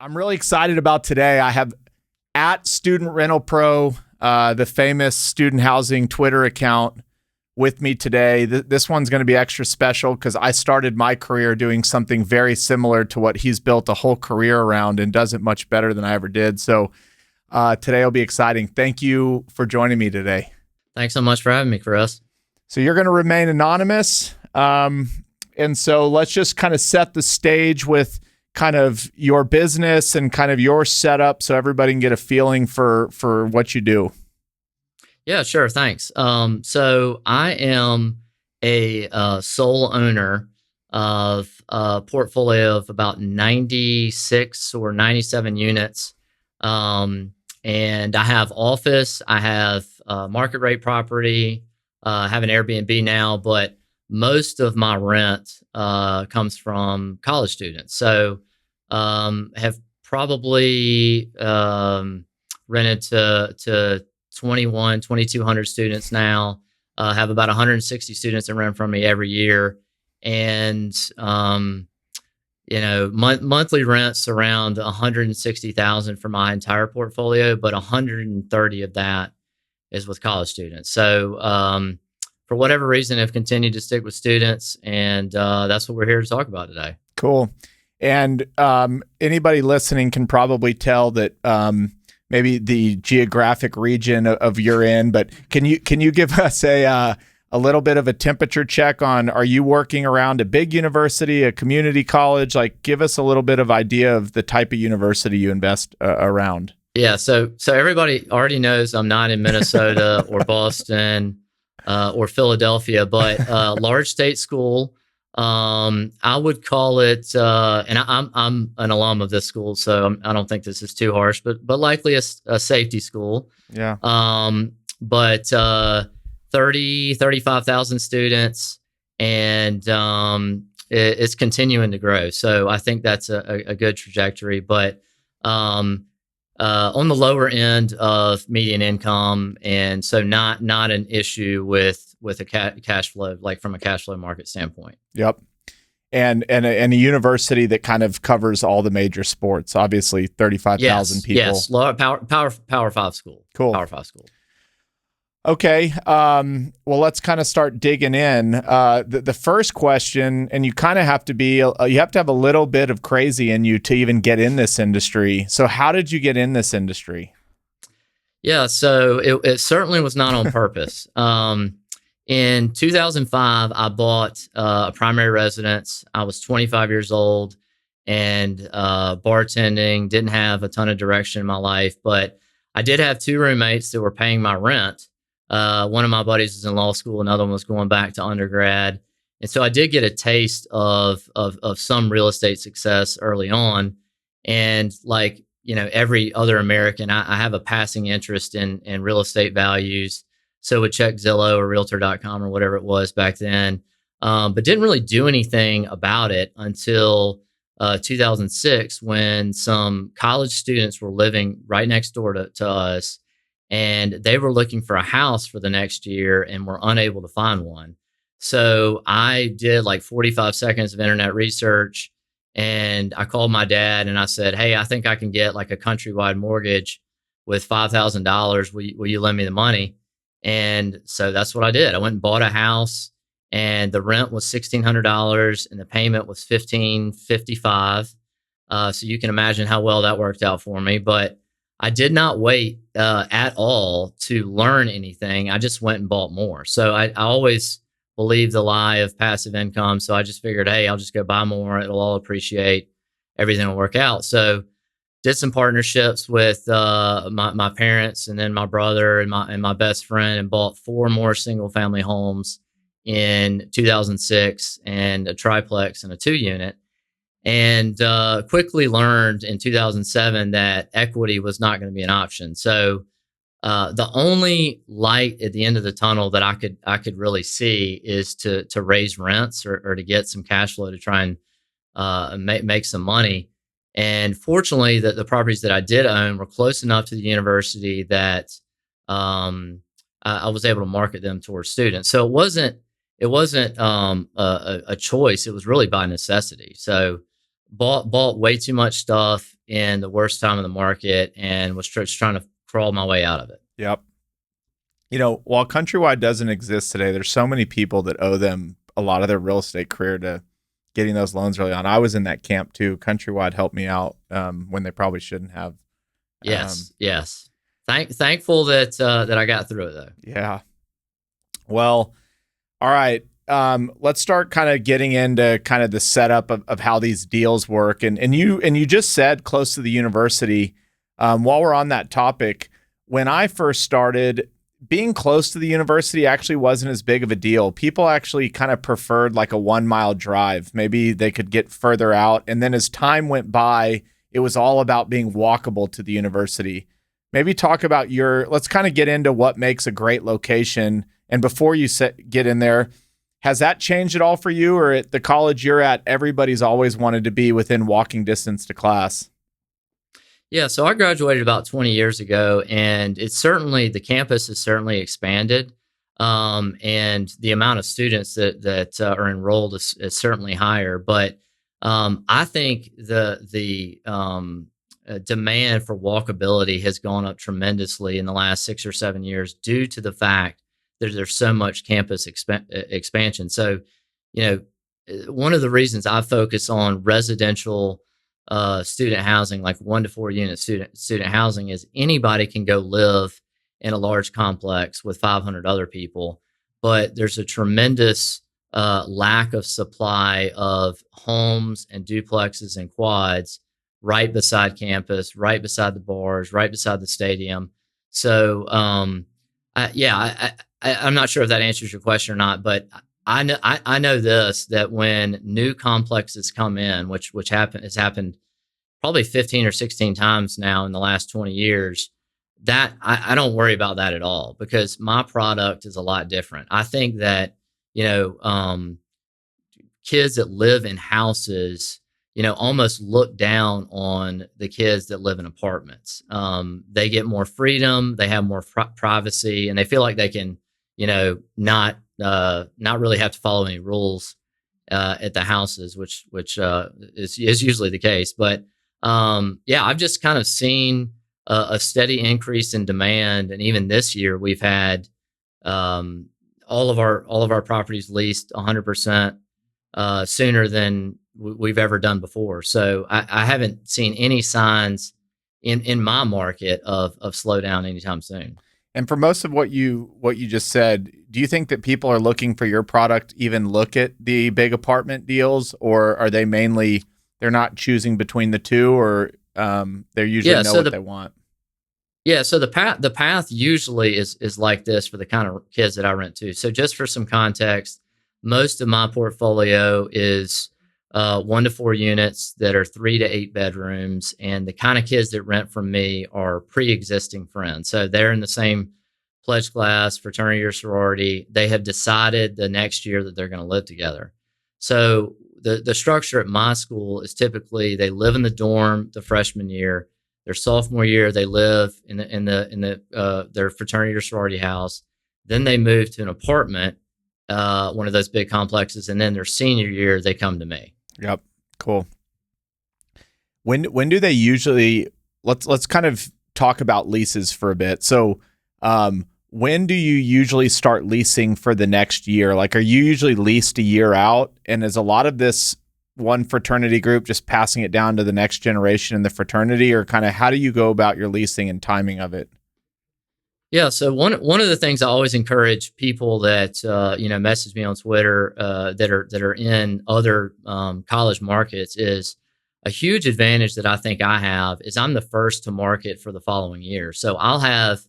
I'm really excited about today. I have at Student Rental Pro, the famous student housing Twitter account, with me today. This one's going to be extra special because I started my career doing something very similar to what he's built a whole career around and does it much better than I ever did. So today will be exciting. Thank you for joining me today. Thanks so much for having me, Chris. So you're going to remain anonymous. And so let's just kind of set the stage with kind of your business and kind of your setup so everybody can get a feeling for what you do. Yeah, sure. Thanks. So I am a sole owner of a portfolio of about 96 or 97 units. And I have office, I have market rate property, I have an Airbnb now, but most of my rent comes from college students. So have probably rented to 2,200 students now, have about 160 students that rent from me every year. And, monthly rents around 160,000 for my entire portfolio, but 130 of that is with college students. So, for whatever reason, I've continued to stick with students, and that's what we're here to talk about today. Cool. And anybody listening can probably tell that maybe the geographic region of you're in, but can you give us a little bit of a temperature check on, are you working around a big university, a community college? Like, give us a little bit of idea of the type of university you invest around. Yeah, so everybody already knows I'm not in Minnesota or Boston or Philadelphia, but large state school. I would call it, and I'm an alum of this school, so I don't think this is too harsh, but likely a safety school. Yeah. But 35,000 students, and it's continuing to grow. So I think that's a good trajectory. But on the lower end of median income, and so not an issue with a cash flow, like from a cash flow market standpoint. Yep. And a university that kind of covers all the major sports, obviously 35,000 people. Yes, Power 5 school. Cool. Power 5 school. Okay. Well, let's kind of start digging in. The first question, and you kind of have to be, you have to have a little bit of crazy in you to even get in this industry. So how did you get in this industry? Yeah, so it certainly was not on purpose. In 2005, I bought a primary residence. I was 25 years old and bartending, didn't have a ton of direction in my life, but I did have two roommates that were paying my rent. One of my buddies was in law school, another one was going back to undergrad. And so I did get a taste of some real estate success early on. And like, every other American, I have a passing interest in real estate values. So would check Zillow or Realtor.com or whatever it was back then, but didn't really do anything about it until 2006, when some college students were living right next door to us, and they were looking for a house for the next year and were unable to find one. So I did like 45 seconds of internet research, and I called my dad and I said, "Hey, I think I can get like a countrywide mortgage with $5,000. Will you lend me the money?" And so that's what I did. I went and bought a house, and the rent was $1,600 and the payment was $1,555. So you can imagine how well that worked out for me. But I did not wait at all to learn anything. I just went and bought more. So I always believed the lie of passive income. So I just figured, hey, I'll just go buy more. It'll all appreciate. Everything will work out. So did some partnerships with my parents, and then my brother and my best friend, and bought 4 more single family homes in 2006, and a triplex and a 2-unit. And quickly learned in 2007 that equity was not going to be an option. So the only light at the end of the tunnel that I could really see is to raise rents or to get some cash flow to try and make some money. And fortunately, the properties that I did own were close enough to the university that I was able to market them towards students. So it wasn't a choice. It was really by necessity. So bought way too much stuff in the worst time of the market and was just trying to crawl my way out of it. Yep. While Countrywide doesn't exist today, there's so many people that owe them a lot of their real estate career to getting those loans early on. I was in that camp too. Countrywide helped me out when they probably shouldn't have. Yes. Thankful that I got through it though. Yeah. Well, all right. Let's start kind of getting into kind of the setup of how these deals work. And you just said close to the university. While we're on that topic, when I first started, being close to the university actually wasn't as big of a deal. People actually kind of preferred like a 1 mile drive. Maybe they could get further out. And then as time went by, it was all about being walkable to the university. Maybe talk about let's kind of get into what makes a great location. And before you get in there, has that changed at all for you, or at the college you're at, everybody's always wanted to be within walking distance to class? Yeah, so I graduated about 20 years ago, and the campus has certainly expanded, and the amount of students that are enrolled is certainly higher. But I think the demand for walkability has gone up tremendously in the last 6 or 7 years due to the fact that there's so much campus expansion. So, one of the reasons I focus on residential student housing, like 1 to 4 unit student housing, is anybody can go live in a large complex with 500 other people, but there's a tremendous lack of supply of homes and duplexes and quads right beside campus, right beside the bars, right beside the stadium. So, I'm not sure if that answers your question or not, but I know this, that when new complexes come in, which has happened probably 15 or 16 times now in the last 20 years, that I don't worry about that at all, because my product is a lot different. I think that, kids that live in houses, almost look down on the kids that live in apartments. They get more freedom, they have more privacy, and they feel like they can, not really have to follow any rules at the houses, which is usually the case. But I've just kind of seen a steady increase in demand, and even this year we've had all of our properties leased 100% sooner than we've ever done before. So I haven't seen any signs in my market of slowdown anytime soon. And for most of what you just said, do you think that people are looking for your product even look at the big apartment deals, or are they mainly, they're not choosing between the two, or they usually know what they want? Yeah, so the path usually is like this for the kind of kids that I rent to. So just for some context, most of my portfolio is 1 to 4 units that are 3 to 8 bedrooms. And the kind of kids that rent from me are pre-existing friends. So they're in the same pledge class, fraternity or sorority. They have decided the next year that they're going to live together. So the structure at my school is typically they live in the dorm the freshman year. Their sophomore year, they live in their fraternity or sorority house. Then they move to an apartment, one of those big complexes, and then their senior year, they come to me. Yep. Cool. When do they usually, let's kind of talk about leases for a bit. So, when do you usually start leasing for the next year? Like, are you usually leased a year out? And is a lot of this one fraternity group just passing it down to the next generation in the fraternity, or kind of how do you go about your leasing and timing of it? Yeah, so one of the things I always encourage people that message me on Twitter that are in other college markets is a huge advantage that I think I have is I'm the first to market for the following year. So I'll have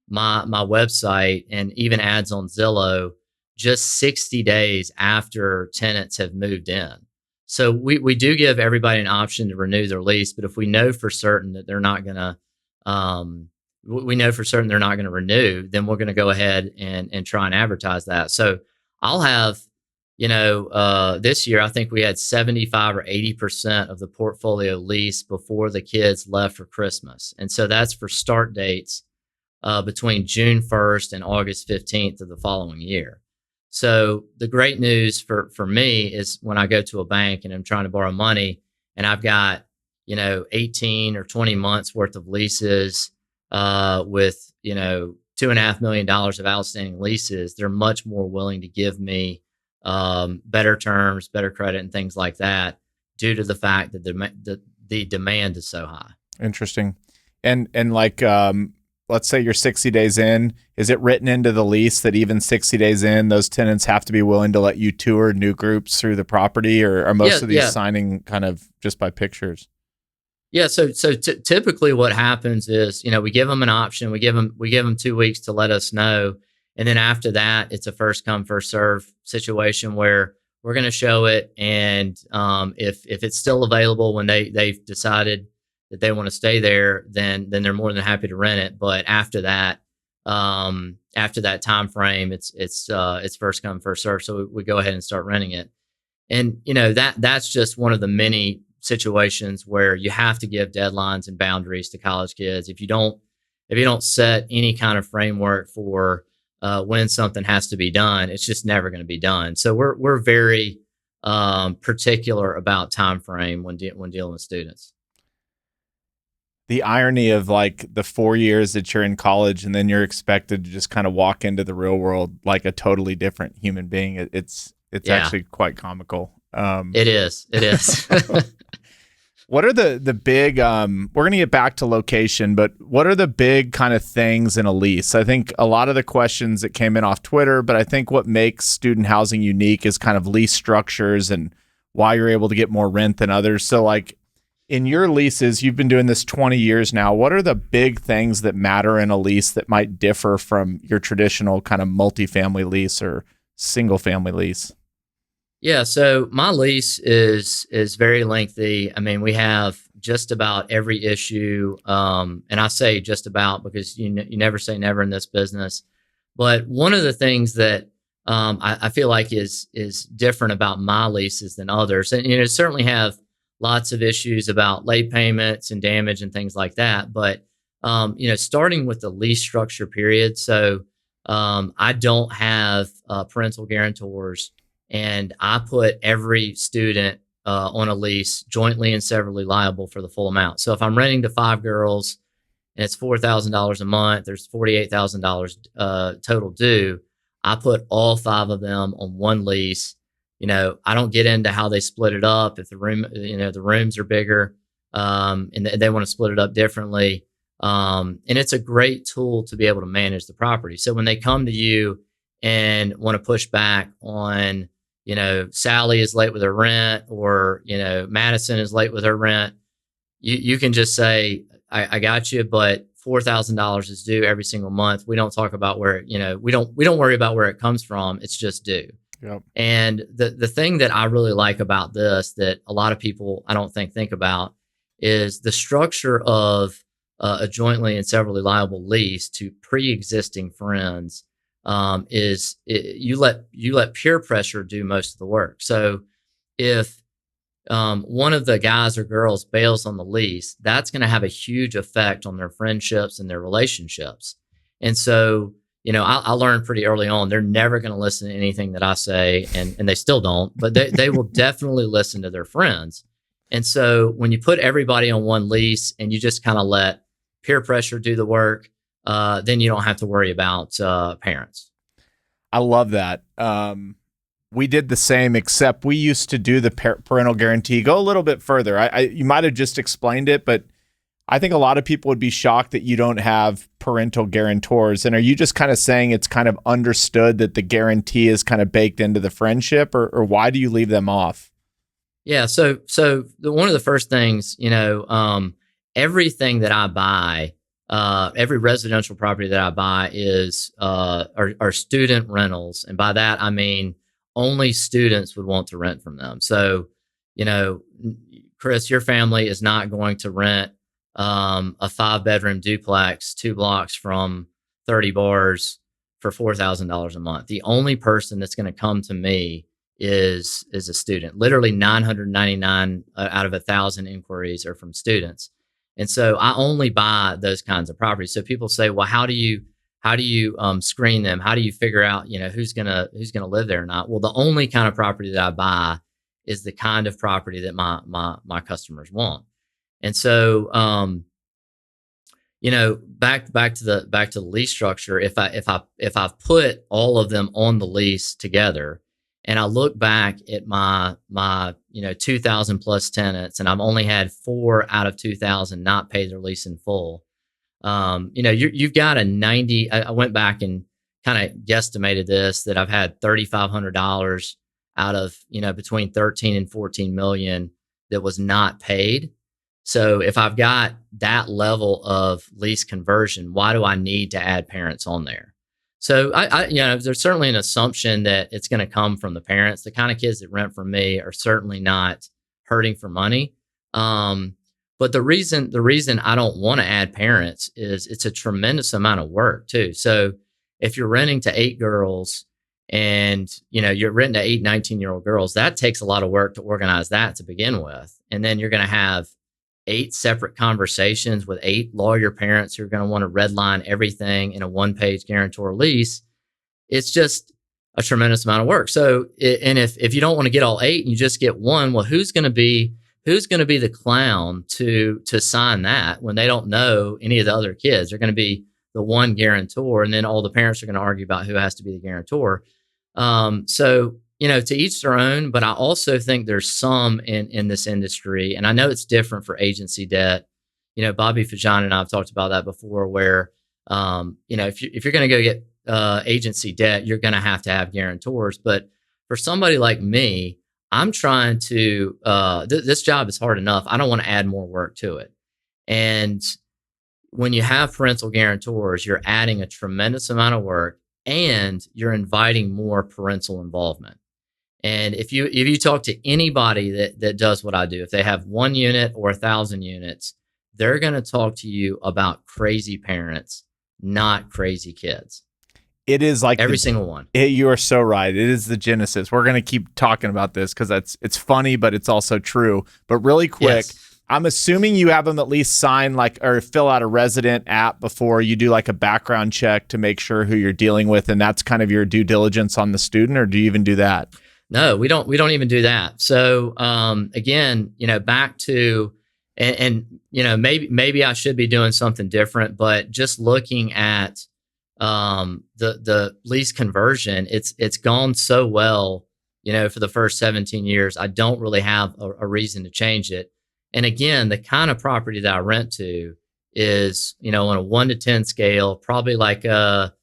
my website and even ads on Zillow just 60 days after tenants have moved in. So we do give everybody an option to renew their lease, but if we know for certain that they're not going to renew, then we're going to go ahead and try and advertise that. So I'll have, this year, I think we had 75 or 80% of the portfolio leased before the kids left for Christmas. And so that's for start dates between June 1st and August 15th of the following year. So the great news for me is when I go to a bank and I'm trying to borrow money and I've got, 18 or 20 months worth of leases, with, $2.5 million of outstanding leases, they're much more willing to give me, better terms, better credit, and things like that, due to the fact that the demand is so high. Interesting. And like, let's say you're 60 days in, is it written into the lease that even 60 days in, those tenants have to be willing to let you tour new groups through the property, or are most of these signing kind of just by pictures? Yeah. So typically what happens is, we give them an option. We give them 2 weeks to let us know. And then after that, it's a first come, first serve situation where we're going to show it. And if it's still available when they've decided that they want to stay there, then they're more than happy to rent it. But after that time frame, it's first come, first serve. So we go ahead and start renting it. And that's just one of the many situations where you have to give deadlines and boundaries to college kids. If you don't set any kind of framework for when something has to be done, it's just never going to be done. So we're very particular about time frame when dealing with students. The irony of like the 4 years that you're in college and then you're expected to just kind of walk into the real world like a totally different human being. It's actually quite comical. It is. What are the big, we're going to get back to location, but what are the big kind of things in a lease? I think a lot of the questions that came in off Twitter, but I think what makes student housing unique is kind of lease structures and why you're able to get more rent than others. So like in your leases, you've been doing this 20 years now. What are the big things that matter in a lease that might differ from your traditional kind of multifamily lease or single family lease? Yeah, so my lease is very lengthy. I mean, we have just about every issue, and I say just about because you never say never in this business. But one of the things that I feel like is different about my leases than others, and certainly have lots of issues about late payments and damage and things like that. But starting with the lease structure period, so I don't have parental guarantors. And I put every student on a lease jointly and severally liable for the full amount. So if I'm renting to 5 girls and it's $4,000 a month, there's $48,000 total due. I put all 5 of them on one lease. I don't get into how they split it up. If the rooms are bigger and they want to split it up differently. And it's a great tool to be able to manage the property. So when they come to you and want to push back on, Sally is late with her rent, or, Madison is late with her rent, you can just say, I got you, but $4,000 is due every single month. We don't talk about where, we don't worry about where it comes from. It's just due. Yep. And the thing that I really like about this that a lot of people I don't think about is the structure of a jointly and severally liable lease to pre-existing friends. You let peer pressure do most of the work. So if one of the guys or girls bails on the lease, that's going to have a huge effect on their friendships and their relationships. And so, I learned pretty early on, they're never going to listen to anything that I say, and they still don't, but they will definitely listen to their friends. And so when you put everybody on one lease and you just kind of let peer pressure do the work, then you don't have to worry about parents. I love that. We did the same, except we used to do the parental guarantee go a little bit further. You might have just explained it, but I think a lot of people would be shocked that you don't have parental guarantors. And are you just kind of saying it's kind of understood that the guarantee is kind of baked into the friendship, or why do you leave them off? Yeah. So one of the first things, everything that I buy, every residential property that I buy are student rentals. And by that, I mean, only students would want to rent from them. So, Chris, your family is not going to rent a 5-bedroom duplex 2 blocks from 30 bars for $4,000 a month. The only person that's going to come to me is a student. Literally 999 out of 1,000 inquiries are from students. And so I only buy those kinds of properties. So people say, well, how do you screen them? How do you figure out, who's going to live there or not? Well, the only kind of property that I buy is the kind of property that my customers want. And so, back to the lease structure, if I've put all of them on the lease together, and I look back at my 2,000 plus tenants, and I've only had 4 out of 2,000 not pay their lease in full. You've got a 90. I went back and kind of guesstimated this, that I've had $3,500 out of between 13 and 14 million that was not paid. So if I've got that level of lease conversion, why do I need to add parents on there? So there's certainly an assumption that it's going to come from the parents. The kind of kids that rent from me are certainly not hurting for money. But the reason I don't want to add parents is it's a tremendous amount of work too. So if you're renting to 8 girls and you're renting to 8 19-year-old girls, that takes a lot of work to organize that to begin with. And then you're going to have 8 separate conversations with 8 lawyer parents who are going to want to redline everything in a 1-page guarantor lease. It's just a tremendous amount of work. So, and if you don't want to get all 8 and you just get one, well, who's going to be the clown to sign that when they don't know any of the other kids? They're going to be the one guarantor, and then all the parents are going to argue about who has to be the guarantor. To each their own, but I also think there's some in this industry, and I know it's different for agency debt. Bobby Fajan and I have talked about that before, where, if you're going to go get agency debt, you're going to have guarantors. But for somebody like me, I'm trying to, this job is hard enough. I don't want to add more work to it. And when you have parental guarantors, you're adding a tremendous amount of work, and you're inviting more parental involvement. And if you talk to anybody that does what I do, if they have 1 unit or 1,000 units, they're going to talk to you about crazy parents, not crazy kids. It is like every single one. You are so right. It is the genesis. We're going to keep talking about this because it's funny, but it's also true. But really quick, yes. I'm assuming you have them at least sign or fill out a resident app before you do like a background check to make sure who you're dealing with, and that's kind of your due diligence on the student, or do you even do that? No, we don't even do that. So again, back to and maybe I should be doing something different, but just looking at the lease conversion, it's gone so well, for the first 17 years. I don't really have a reason to change it. And again, the kind of property that I rent to is, on a 1 to 10 scale, probably like a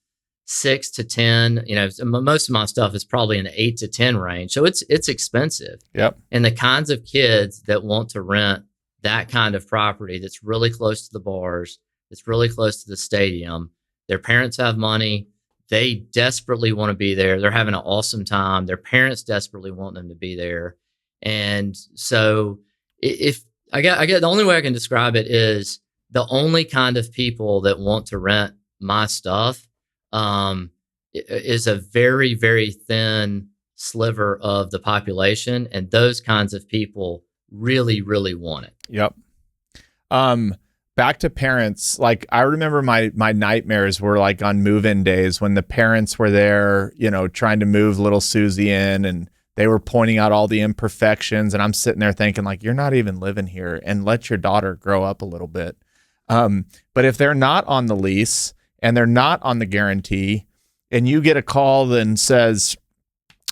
6 to 10. Most of my stuff is probably in the 8 to 10 range. So it's expensive. Yep. And the kinds of kids that want to rent that kind of property that's really close to the bars, that's really close to the stadium, their parents have money, they desperately want to be there. They're having an awesome time. Their parents desperately want them to be there. And so if I get the only way I can describe it is the only kind of people that want to rent my stuff is a very, very thin sliver of the population. And those kinds of people really, really want it. Yep. Back to parents. Like, I remember my nightmares were like on move-in days when the parents were there, trying to move little Susie in, and they were pointing out all the imperfections. And I'm sitting there thinking, like, you're not even living here, and let your daughter grow up a little bit. But if they're not on the lease and they're not on the guarantee, and you get a call that says,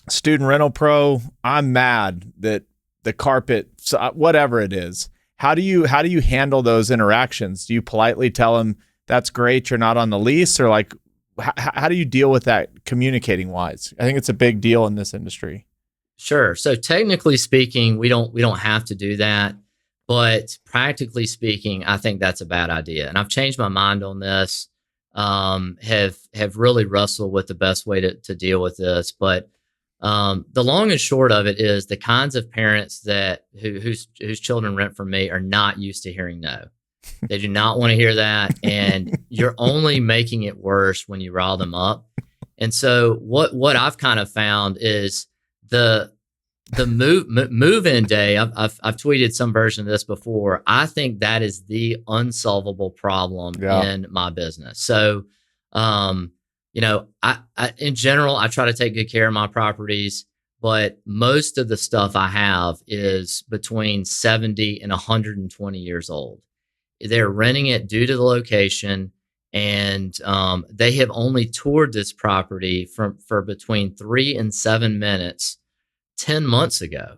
Student Rental Pro, I'm mad that the carpet, whatever it is, how do you handle those interactions? Do you politely tell them, that's great, you're not on the lease? Or like, how do you deal with that communicating wise? I think it's a big deal in this industry. Sure. So technically speaking, we don't have to do that, but practically speaking, I think that's a bad idea. And I've changed my mind on this. Have really wrestled with the best way to deal with this. But the long and short of it is the kinds of parents whose children rent from me are not used to hearing no. They do not want to hear that, and you're only making it worse when you rile them up. And so what I've kind of found is the move-in day. I've tweeted some version of this before. I think that is the unsolvable problem in my business. So, I in general, I try to take good care of my properties, but most of the stuff I have is between 70 and 120 years old. They're renting it due to the location, and they have only toured this property for between 3 and 7 minutes 10 months ago.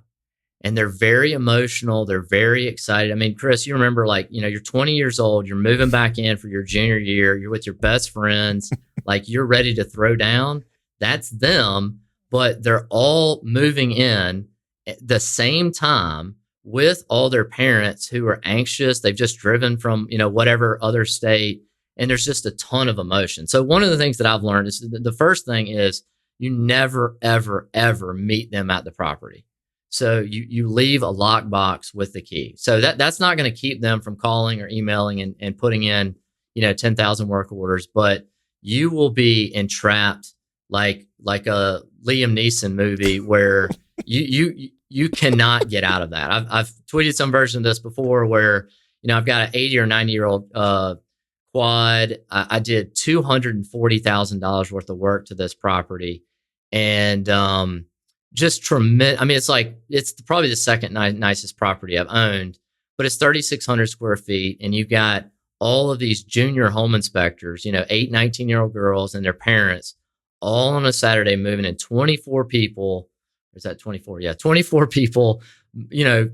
And they're very emotional. They're very excited. I mean, Chris, you remember, like, you're 20 years old, you're moving back in for your junior year, you're with your best friends, like, you're ready to throw down. That's them, but they're all moving in at the same time with all their parents who are anxious. They've just driven from, whatever other state, and there's just a ton of emotion. So one of the things that I've learned is the first thing is you never, ever, ever meet them at the property. So you leave a lockbox with the key. So that's not going to keep them from calling or emailing and putting in, 10,000 work orders, but you will be entrapped like a Liam Neeson movie where you cannot get out of that. I've tweeted some version of this before where, I've got an 80 or 90-year-old quad. I did $240,000 worth of work to this property, and just tremendous. I mean, it's probably the second nicest property I've owned, but it's 3,600 square feet, and you've got all of these junior home inspectors, 8, 19-year-old girls and their parents, all on a Saturday moving in. 24 people. Or is that 24? Yeah, 24 people,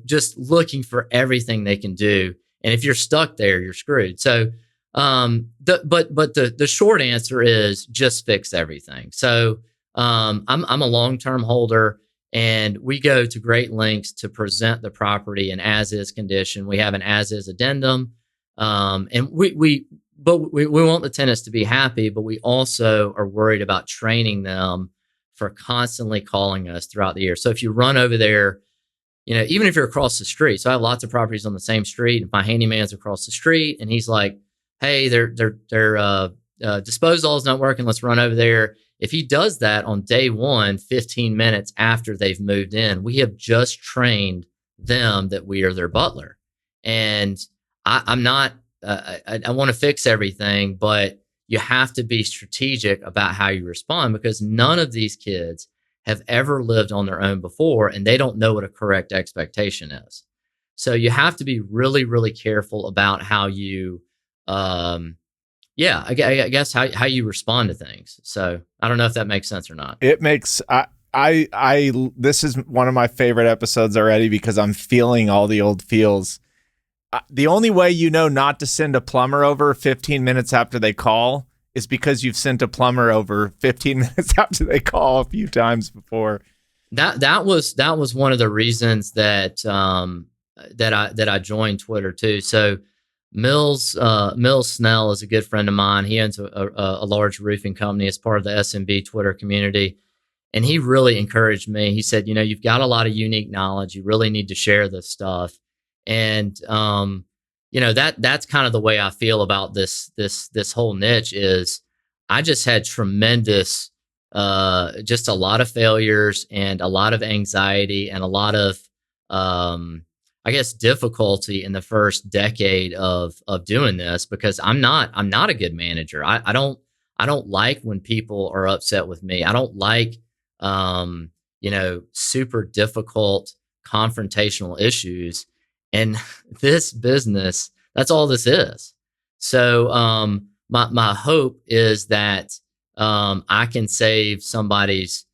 just looking for everything they can do. And if you're stuck there, you're screwed. So, the short answer is just fix everything. So, I'm a long-term holder, and we go to great lengths to present the property in as-is condition. We have an as-is addendum, and we want the tenants to be happy, but we also are worried about training them for constantly calling us throughout the year. So if you run over there, even if you're across the street, so I have lots of properties on the same street, and my handyman's across the street, and he's like, "Hey, their disposal is not working. Let's run over there." If he does that on day one, 15 minutes after they've moved in, we have just trained them that we are their butler. And I'm not, I want to fix everything, but you have to be strategic about how you respond, because none of these kids have ever lived on their own before, and they don't know what a correct expectation is. So you have to be really, really careful about how you, I guess how you respond to things. So I don't know if that makes sense or not. It makes, this is one of my favorite episodes already because I'm feeling all the old feels. The only way not to send a plumber over 15 minutes after they call is because you've sent a plumber over 15 minutes after they call a few times before. That was one of the reasons that I joined Twitter too. So Mills Snell is a good friend of mine. He owns a large roofing company as part of the SMB Twitter community. And he really encouraged me. He said, you've got a lot of unique knowledge. You really need to share this stuff. And, that's kind of the way I feel about this whole niche is I just had tremendous, just a lot of failures and a lot of anxiety and a lot of, I guess, difficulty in the first decade of doing this, because I'm not a good manager. I don't like when people are upset with me. I don't like, super difficult confrontational issues. And this business, that's all this is. So, my hope is that, I can save somebody's,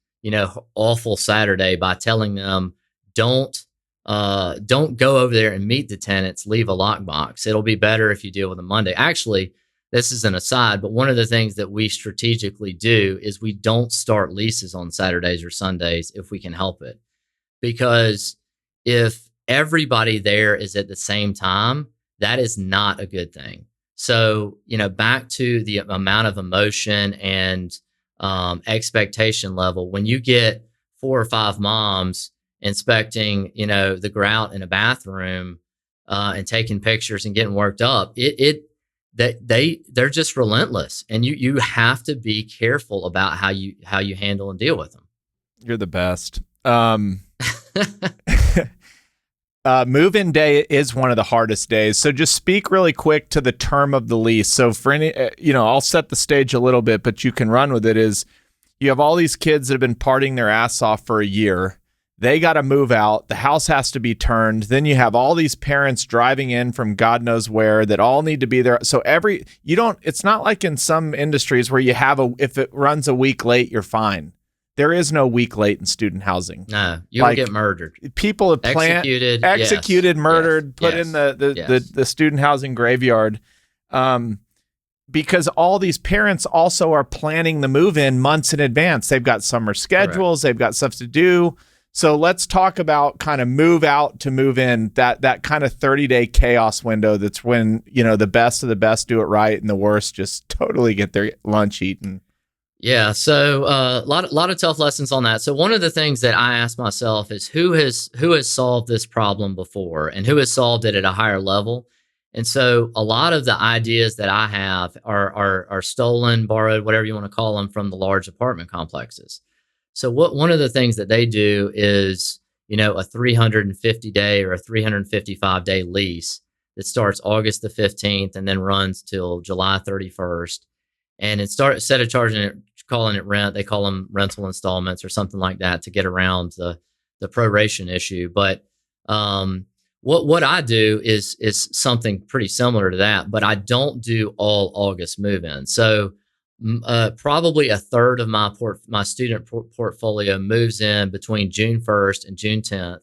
awful Saturday by telling them, don't go over there and meet the tenants, leave a lockbox. It'll be better if you deal with them Monday. Actually, this is an aside, but one of the things that we strategically do is we don't start leases on Saturdays or Sundays if we can help it. Because if everybody there is at the same time, that is not a good thing. So, back to the amount of emotion and expectation level, when you get 4 or 5 moms inspecting, the grout in a bathroom and taking pictures and getting worked up, they're just relentless, and you have to be careful about how you handle and deal with them. You're the best. Move-in day is one of the hardest days. So just speak really quick to the term of the lease. So for any, I'll set the stage a little bit, but you can run with it. Is you have all these kids that have been partying their ass off for a year. They got to move out. The house has to be turned. Then you have all these parents driving in from God knows where that all need to be there. So it's not like in some industries where you have if it runs a week late, you're fine. There is no week late in student housing. No, you'll get murdered. People have executed, murdered, put in the student housing graveyard. Because all these parents also are planning the move in months in advance. They've got summer schedules. Correct. They've got stuff to do. So let's talk about kind of move out to move in, that kind of 30-day chaos window. That's when, the best of the best do it right and the worst just totally get their lunch eaten. Yeah. So a lot of tough lessons on that. So one of the things that I ask myself is who has solved this problem before and who has solved it at a higher level. And so a lot of the ideas that I have are stolen, borrowed, whatever you want to call them, from the large apartment complexes. So one of the things that they do is, a 350-day or a 355-day lease that starts August the 15th and then runs till July 31st. And instead of calling it rent, they call them rental installments or something like that to get around the proration issue. But what I do is something pretty similar to that, but I don't do all August move-ins. So probably a third of my student portfolio moves in between June 1st and June 10th,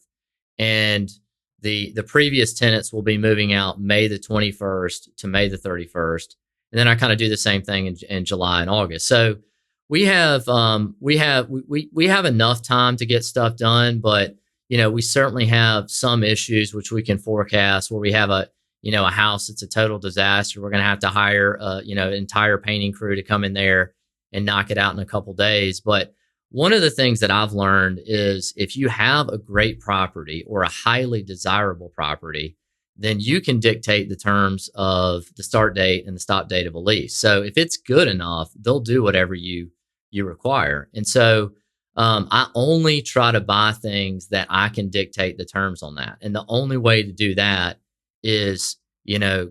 and the previous tenants will be moving out May the 21st to May the 31st, and then I kind of do the same thing in July and August. So we have enough time to get stuff done, but we certainly have some issues which we can forecast where we have a house that's a total disaster. We're going to have to hire an entire painting crew to come in there and knock it out in a couple days. But one of the things that I've learned is if you have a great property or a highly desirable property, then you can dictate the terms of the start date and the stop date of a lease. So if it's good enough, they'll do whatever you require. And so I only try to buy things that I can dictate the terms on that. And the only way to do that is,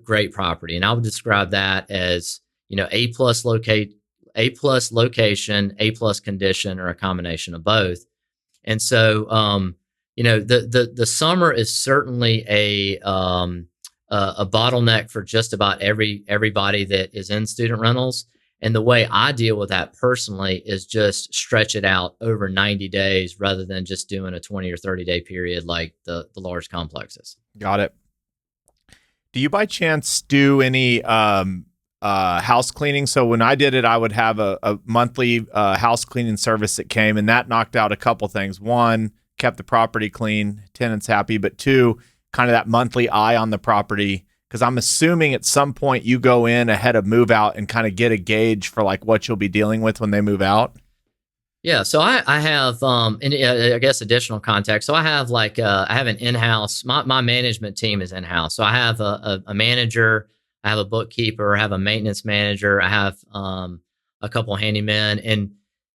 great property. And I would describe that as, A plus location, A plus condition, or a combination of both. And so, the summer is certainly a bottleneck for just about everybody that is in student rentals. And the way I deal with that personally is just stretch it out over 90 days rather than just doing a 20 or 30-day period like the large complexes. Got it. Do you by chance do any house cleaning? So when I did it, I would have a monthly house cleaning service that came, and that knocked out a couple things. One, kept the property clean, tenants happy, but two, kind of that monthly eye on the property. Because I'm assuming at some point you go in ahead of move out and kind of get a gauge for like what you'll be dealing with when they move out. Yeah, so I have I guess additional context. So I have I have an in-house. My management team is in-house. So I have a manager, I have a bookkeeper, I have a maintenance manager, I have a couple of handymen,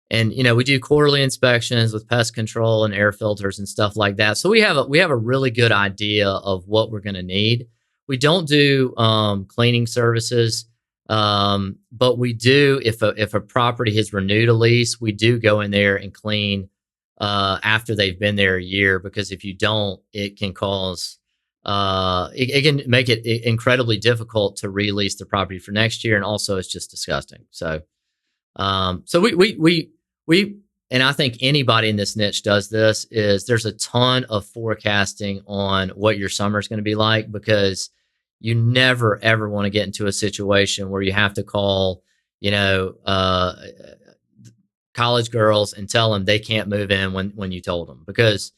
and we do quarterly inspections with pest control and air filters and stuff like that. So we have a really good idea of what we're going to need. We don't do cleaning services. But we do, if a property has renewed a lease, we do go in there and clean after they've been there a year, because if you don't, it can cause it can make it incredibly difficult to release the property for next year, and also it's just disgusting. So we and I think anybody in this niche does this. Is there's a ton of forecasting on what your summer is going to be like, because you never, ever want to get into a situation where you have to call, college girls and tell them they can't move in when you told them. Because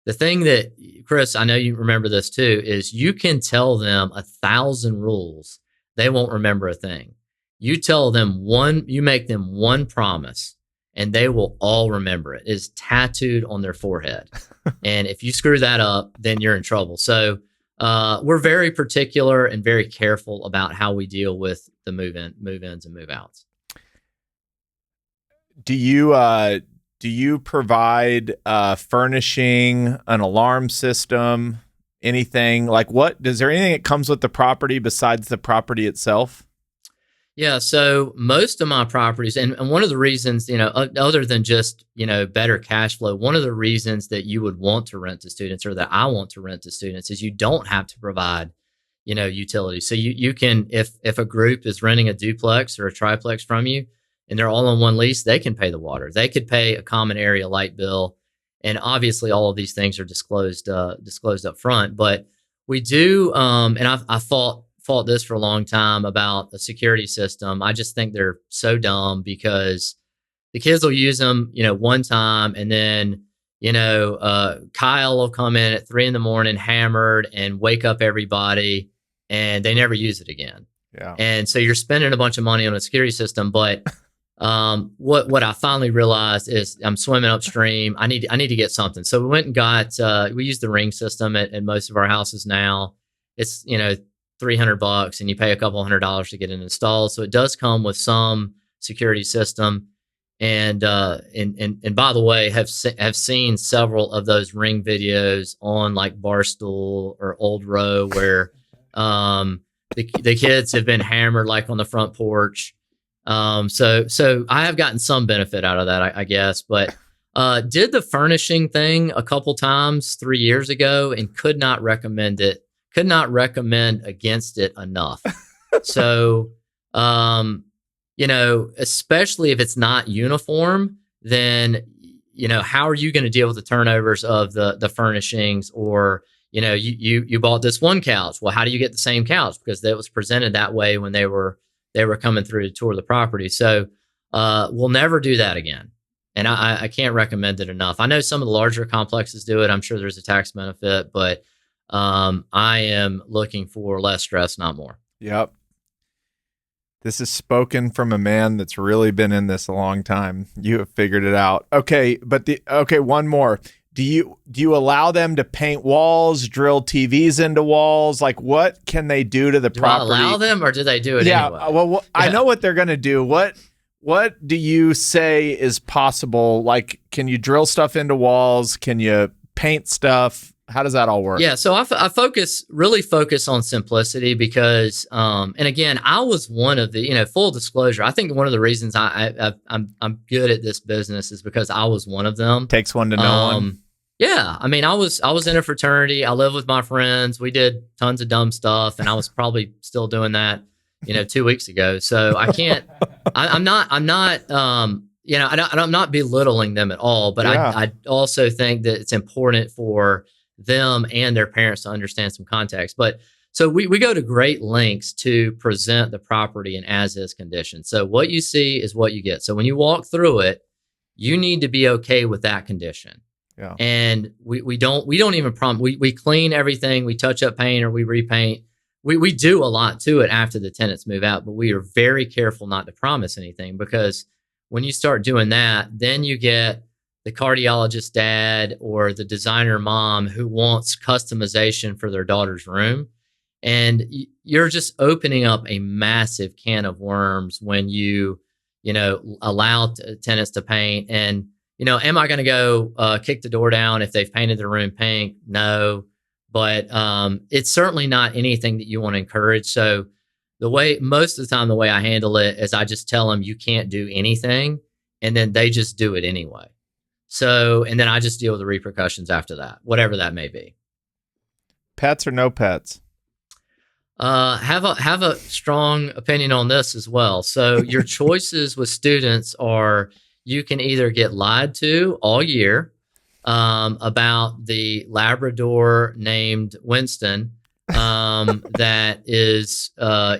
the thing that, Chris, I know you remember this too, is you can tell them 1,000 rules. They won't remember a thing. You tell them you make them one promise, and they will all remember it. It is tattooed on their forehead. And if you screw that up, then you're in trouble. So, we're very particular and very careful about how we deal with the move-ins and move-outs. Do you provide furnishing, an alarm system, anything like is there anything that comes with the property besides the property itself? Yeah, so most of my properties, and one of the reasons, other than just, better cash flow, one of the reasons that you would want to rent to students, or that I want to rent to students, is you don't have to provide, utilities. So you can, if a group is renting a duplex or a triplex from you and they're all on one lease, they can pay the water. They could pay a common area light bill. And obviously all of these things are disclosed up front. But we do, and I fought this for a long time about the security system. I just think they're so dumb, because the kids will use them, one time, and then, Kyle will come in at 3 a.m. hammered and wake up everybody, and they never use it again. Yeah. And so you're spending a bunch of money on a security system. But what I finally realized is I'm swimming upstream. I need to get something. So we went and got, we use the ring system at most of our houses now. It's, $300, and you pay a couple $100 to get it installed. So it does come with some security system. And by the way, have seen several of those ring videos on like Barstool or Old Row, where the kids have been hammered like on the front porch. So I have gotten some benefit out of that, I guess. But did the furnishing thing a couple times 3 years ago, and could not recommend it. Could not recommend against it enough. So, especially if it's not uniform, then, how are you going to deal with the turnovers of the furnishings? Or, you bought this one couch. Well, how do you get the same couch? Because that was presented that way when they were coming through to tour the property. So, we'll never do that again. And I can't recommend it enough. I know some of the larger complexes do it. I'm sure there's a tax benefit, but I am looking for less stress, not more. Yep. This is spoken from a man that's really been in this a long time. You have figured it out. Okay, but one more. Do you allow them to paint walls, drill TVs into walls? Like, what can they do to the property? Do I allow them, or do they do it anyway? Well, I know what they're going to do. What do you say is possible? Like, can you drill stuff into walls? Can you paint stuff? How does that all work? Yeah, so I really focus on simplicity, because, and again, I was one of the, full disclosure, I think one of the reasons I'm good at this business is because I was one of them. Takes one to know one. Yeah, I mean, I was in a fraternity. I lived with my friends. We did tons of dumb stuff, and I was probably still doing that, 2 weeks ago. So I can't. I'm not. I'm not belittling them at all. But yeah. I also think that it's important for them and their parents to understand some context. But so we go to great lengths to present the property in as-is condition. So what you see is what you get. So when you walk through it, you need to be okay with that condition. Yeah. And we don't even we clean everything, we touch up paint, or we repaint. We do a lot to it after the tenants move out, but we are very careful not to promise anything, because when you start doing that, then you get the cardiologist dad or the designer mom who wants customization for their daughter's room. And you're just opening up a massive can of worms when you allow tenants to paint. And, am I going to go kick the door down if they've painted their room pink? No, but it's certainly not anything that you want to encourage. So most of the time, the way I handle it is I just tell them you can't do anything, and then they just do it anyway. So, and then I just deal with the repercussions after that, whatever that may be. Pets or no pets? Have a strong opinion on this as well. So your choices with students are, you can either get lied to all year about the Labrador named Winston that is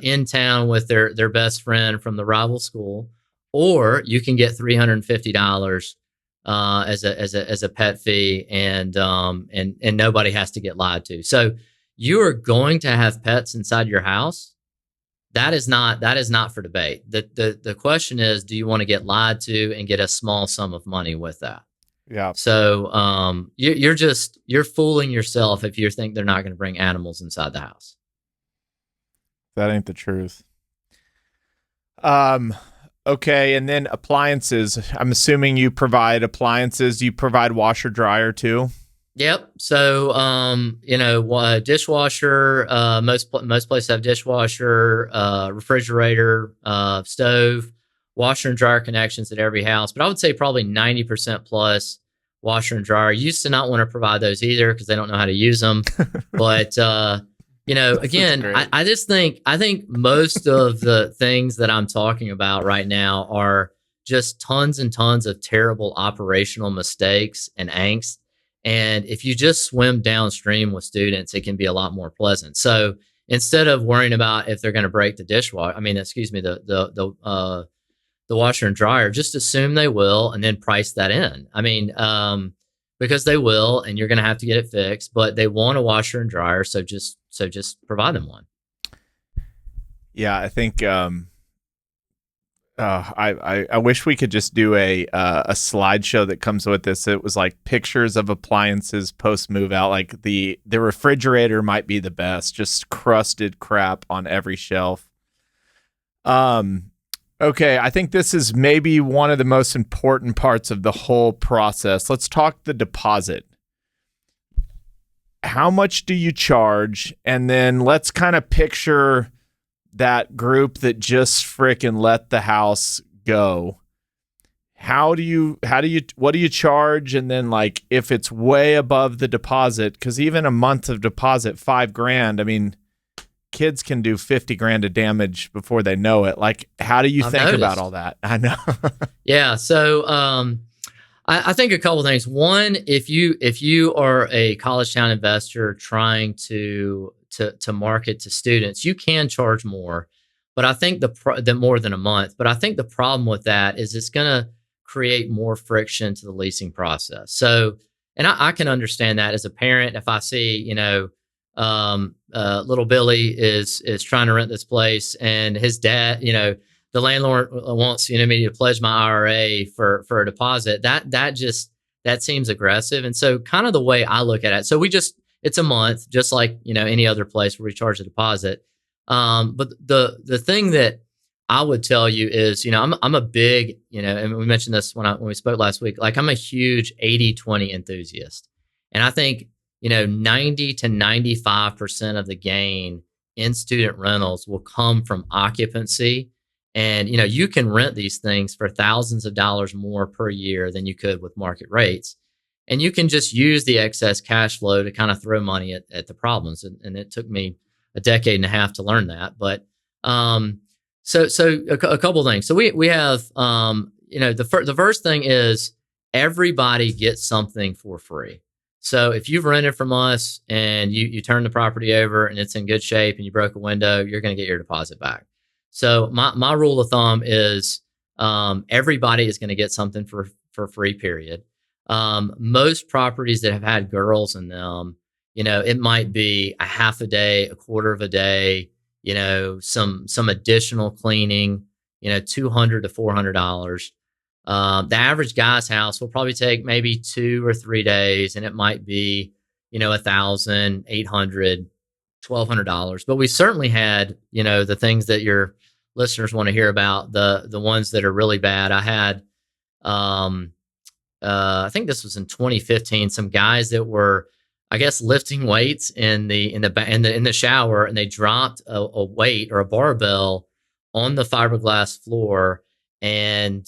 in town with their best friend from the rival school, or you can get $350 as a pet fee, and nobody has to get lied to. So you are going to have pets inside your house. That is not for debate. The question is, do you want to get lied to and get a small sum of money with that? Yeah. So you're fooling yourself if you think they're not going to bring animals inside the house. That ain't the truth. Okay, and then appliances. I'm assuming you provide appliances. You provide washer dryer too? Yep. So, dishwasher. Most places have dishwasher, refrigerator, stove, washer and dryer connections at every house. But I would say probably 90% plus washer and dryer. Used to not want to provide those either because they don't know how to use them. But again, I think most of the things that I'm talking about right now are just tons and tons of terrible operational mistakes and angst. And if you just swim downstream with students, it can be a lot more pleasant. So instead of worrying about if they're going to break the dishwasher, the washer and dryer, just assume they will and then price that in. Because they will, and you're going to have to get it fixed, but they want a washer and dryer. So just provide them one. Yeah, I think I wish we could just do a slideshow that comes with this. It was like pictures of appliances post move out. Like the refrigerator might be the best, just crusted crap on every shelf. Okay, I think this is maybe one of the most important parts of the whole process. Let's talk the deposit. How much do you charge? And then let's kind of picture that group that just frickin' let the house go. What do you charge? And then like, if it's way above the deposit, because even a month of deposit, $5,000, I mean, kids can do 50 grand of damage before they know it. Like, how do you think about all that? I know. Yeah. So, I think a couple of things. One, if you are a college town investor trying to market to students, you can charge more. But I think more than a month. But I think the problem with that is it's going to create more friction to the leasing process. So, and I can understand that as a parent. If I see, little Billy is trying to rent this place, and his dad, the landlord wants me to pledge my IRA for a deposit. That seems aggressive. And so, kind of the way I look at it, so it's a month, just like any other place where we charge a deposit. But the thing that I would tell you is, I'm a big, and we mentioned this when we spoke last week. Like, I'm a huge 80-20 enthusiast, and I think 90 to 95% of the gain in student rentals will come from occupancy. And, you can rent these things for thousands of dollars more per year than you could with market rates. And you can just use the excess cash flow to kind of throw money at the problems. And it took me a decade and a half to learn that. But so a couple of things. So we have, the first thing is everybody gets something for free. So if you've rented from us and you turn the property over and it's in good shape and you broke a window, you're going to get your deposit back. So my rule of thumb is everybody is going to get something for free, period. Most properties that have had girls in them, it might be a half a day, a quarter of a day, some additional cleaning, $200 to $400. The average guy's house will probably take maybe 2 or 3 days, and it might be, $1,000, $800, $1,200. But we certainly had, the things that your listeners want to hear about, the ones that are really bad. I had, I think this was in 2015, some guys that were, I guess, lifting weights in the shower, and they dropped a weight or a barbell on the fiberglass floor and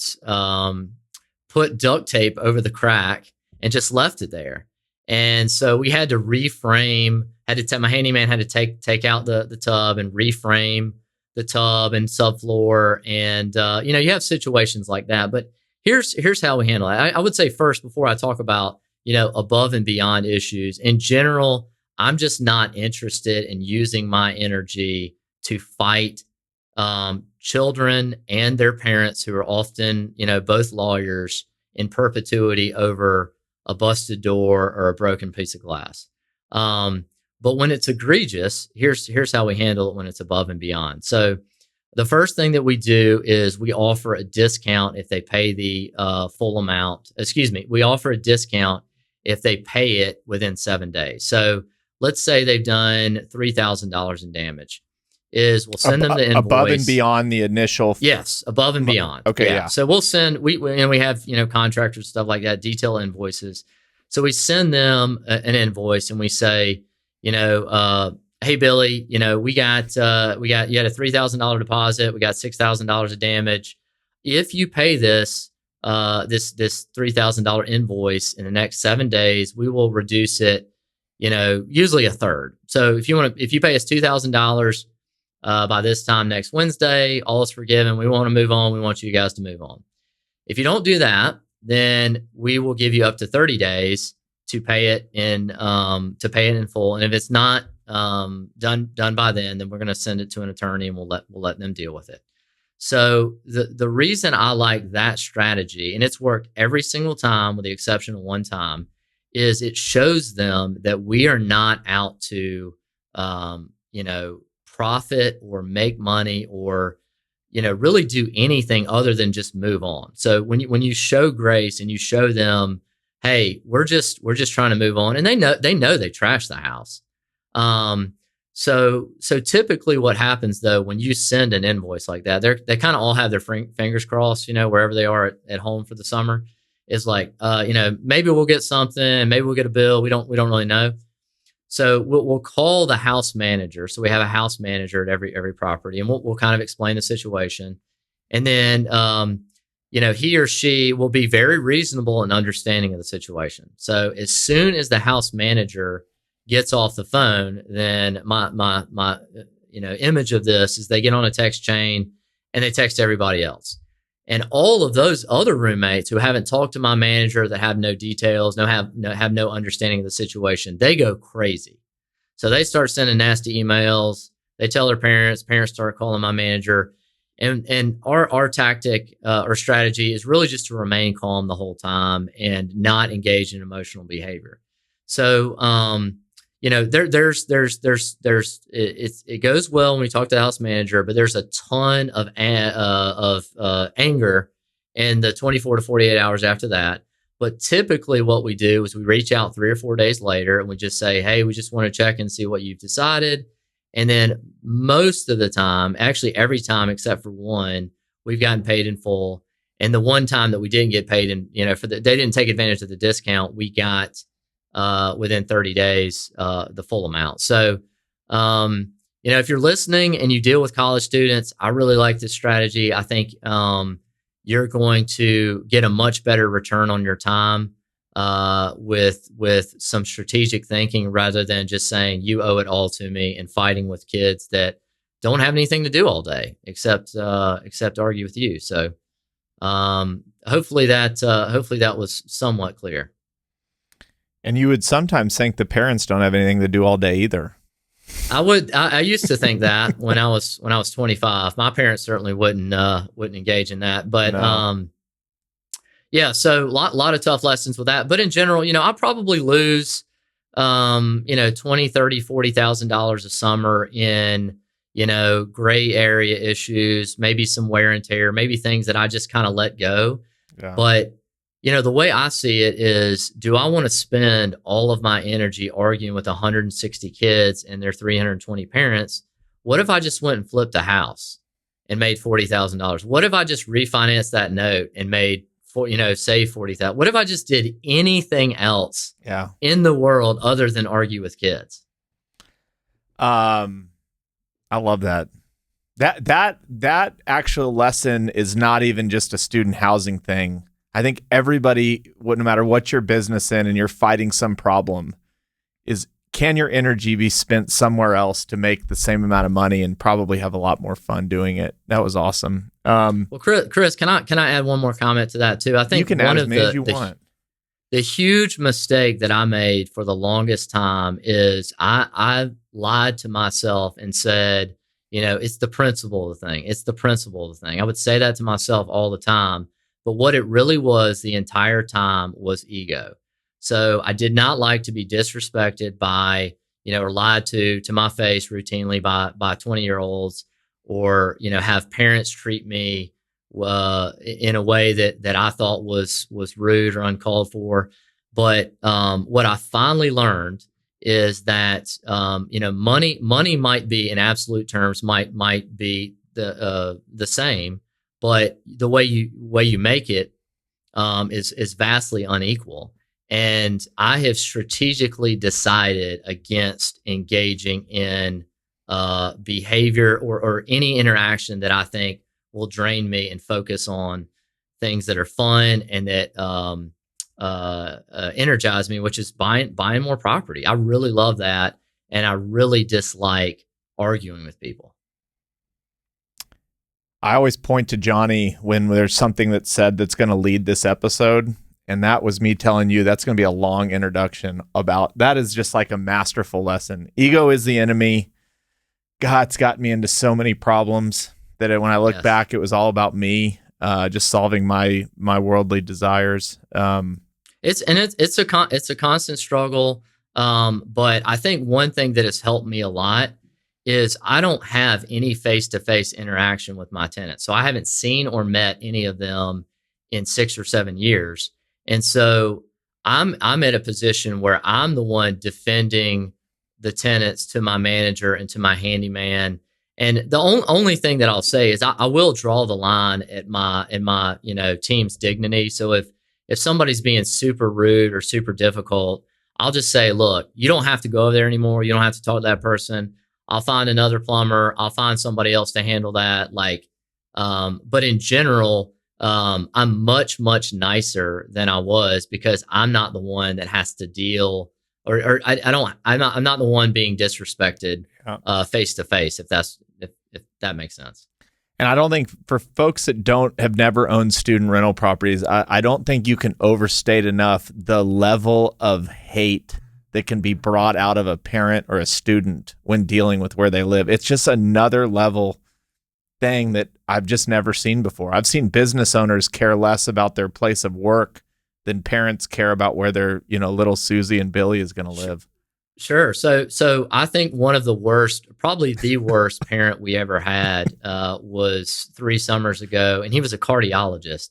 put duct tape over the crack and just left it there. And so we had to reframe. My handyman had to take out the tub and reframe the tub and subfloor. And you have situations like that. But here's how we handle it. I would say first, before I talk about above and beyond issues in general, I'm just not interested in using my energy to fight children and their parents, who are often, both lawyers, in perpetuity over a busted door or a broken piece of glass. But when it's egregious, here's how we handle it when it's above and beyond. So the first thing that we do is we offer a discount if they pay the full amount. We offer a discount if they pay it within 7 days. So let's say they've done $3,000 in damage. We'll send them the invoice above and beyond the initial. Yes, above and beyond. Okay, yeah. So we'll send we have contractors, stuff like that, detail invoices. So we send them an invoice and we say, hey Billy, we got you had a $3,000 deposit, we got $6,000 of damage. If you pay this $3,000 invoice in the next 7 days, we will reduce it, usually a third. So if you pay us $2,000 by this time next Wednesday, all is forgiven. We want to move on. We want you guys to move on. If you don't do that, then we will give you up to 30 days to pay it in full. And if it's not done by then we're going to send it to an attorney and we'll let them deal with it. So the reason I like that strategy, and it's worked every single time with the exception of one time, is it shows them that we are not out to profit or make money or really do anything other than just move on. So when you show grace and you show them, hey, we're just trying to move on, and they know they trashed the house. So typically what happens though, when you send an invoice like that, they kind of all have their fingers crossed, wherever they are at home for the summer, is like, maybe we'll get something, maybe we'll get a bill. We don't really know. So we'll call the house manager. So we have a house manager at every property, and we'll kind of explain the situation. And then, he or she will be very reasonable and understanding of the situation. So as soon as the house manager gets off the phone, then my image of this is they get on a text chain and they text everybody else. And all of those other roommates who haven't talked to my manager, that have no details, have no understanding of the situation, they go crazy. So they start sending nasty emails. They tell their parents. Parents start calling my manager. And our tactic or strategy is really just to remain calm the whole time and not engage in emotional behavior. So it goes well when we talk to the house manager, but there's a ton of anger in the 24 to 48 hours after that. But typically what we do is we reach out 3 or 4 days later and we just say, hey, we just want to check and see what you've decided. And then most of the time, actually every time except for one, we've gotten paid in full. And the one time that we didn't get paid they didn't take advantage of the discount, we got within 30 days, the full amount. So, if you're listening and you deal with college students, I really like this strategy. I think you're going to get a much better return on your time with some strategic thinking rather than just saying you owe it all to me and fighting with kids that don't have anything to do all day except argue with you. So hopefully that was somewhat clear. And you would sometimes think the parents don't have anything to do all day either. I used to think that when I was 25. My parents certainly wouldn't engage in that. But no. So a lot of tough lessons with that. But in general, I probably lose $20,000, $30,000, $40,000 a summer in gray area issues, maybe some wear and tear, maybe things that I just kind of let go. Yeah. But the way I see it is, do I want to spend all of my energy arguing with 160 kids and their 320 parents? What if I just went and flipped a house and made $40,000? What if I just refinanced that note and made save $40,000? What if I just did anything else in the world other than argue with kids? I love that. That actual lesson is not even just a student housing thing. I think everybody, no matter what your business in and you're fighting some problem, can your energy be spent somewhere else to make the same amount of money and probably have a lot more fun doing it? That was awesome. Well, Chris, can I add one more comment to that too? I think you can add as many as you want. The huge mistake that I made for the longest time is I lied to myself and said, it's the principle of the thing. It's the principle of the thing. I would say that to myself all the time. But what it really was the entire time was ego. So I did not like to be disrespected by, or lied to my face routinely by 20-year-olds, or, have parents treat me in a way that I thought was rude or uncalled for. But what I finally learned is that, money might be in absolute terms might be the same. But the way you make it is vastly unequal. And I have strategically decided against engaging in behavior or any interaction that I think will drain me and focus on things that are fun and that energize me, which is buying more property. I really love that, and I really dislike arguing with people. I always point to Johnny when there's something that's said that's going to lead this episode. And that was me telling you that's going to be a long introduction about that is just like a masterful lesson. Ego is the enemy. God's got me into so many problems that when I look back, it was all about me, just solving my worldly desires. It's a constant struggle. But I think one thing that has helped me a lot is I don't have any face-to-face interaction with my tenants. So I haven't seen or met any of them in 6 or 7 years. And so I'm at a position where I'm the one defending the tenants to my manager and to my handyman. And the only thing that I'll say is I will draw the line at my team's dignity. So if somebody's being super rude or super difficult, I'll just say, look, you don't have to go over there anymore. You don't have to talk to that person. I'll find another plumber. I'll find somebody else to handle that. But in general, I'm much, much nicer than I was because I'm not the one that has to deal I'm not the one being disrespected face to face, if that makes sense. And I don't think for folks that have never owned student rental properties, I don't think you can overstate enough the level of hate that can be brought out of a parent or a student when dealing with where they live. It's just another level thing that I've just never seen before. I've seen business owners care less about their place of work than parents care about where their, little Susie and Billy is going to live. Sure. So I think one of the worst, probably the worst parent we ever had was 3 summers ago, and he was a cardiologist.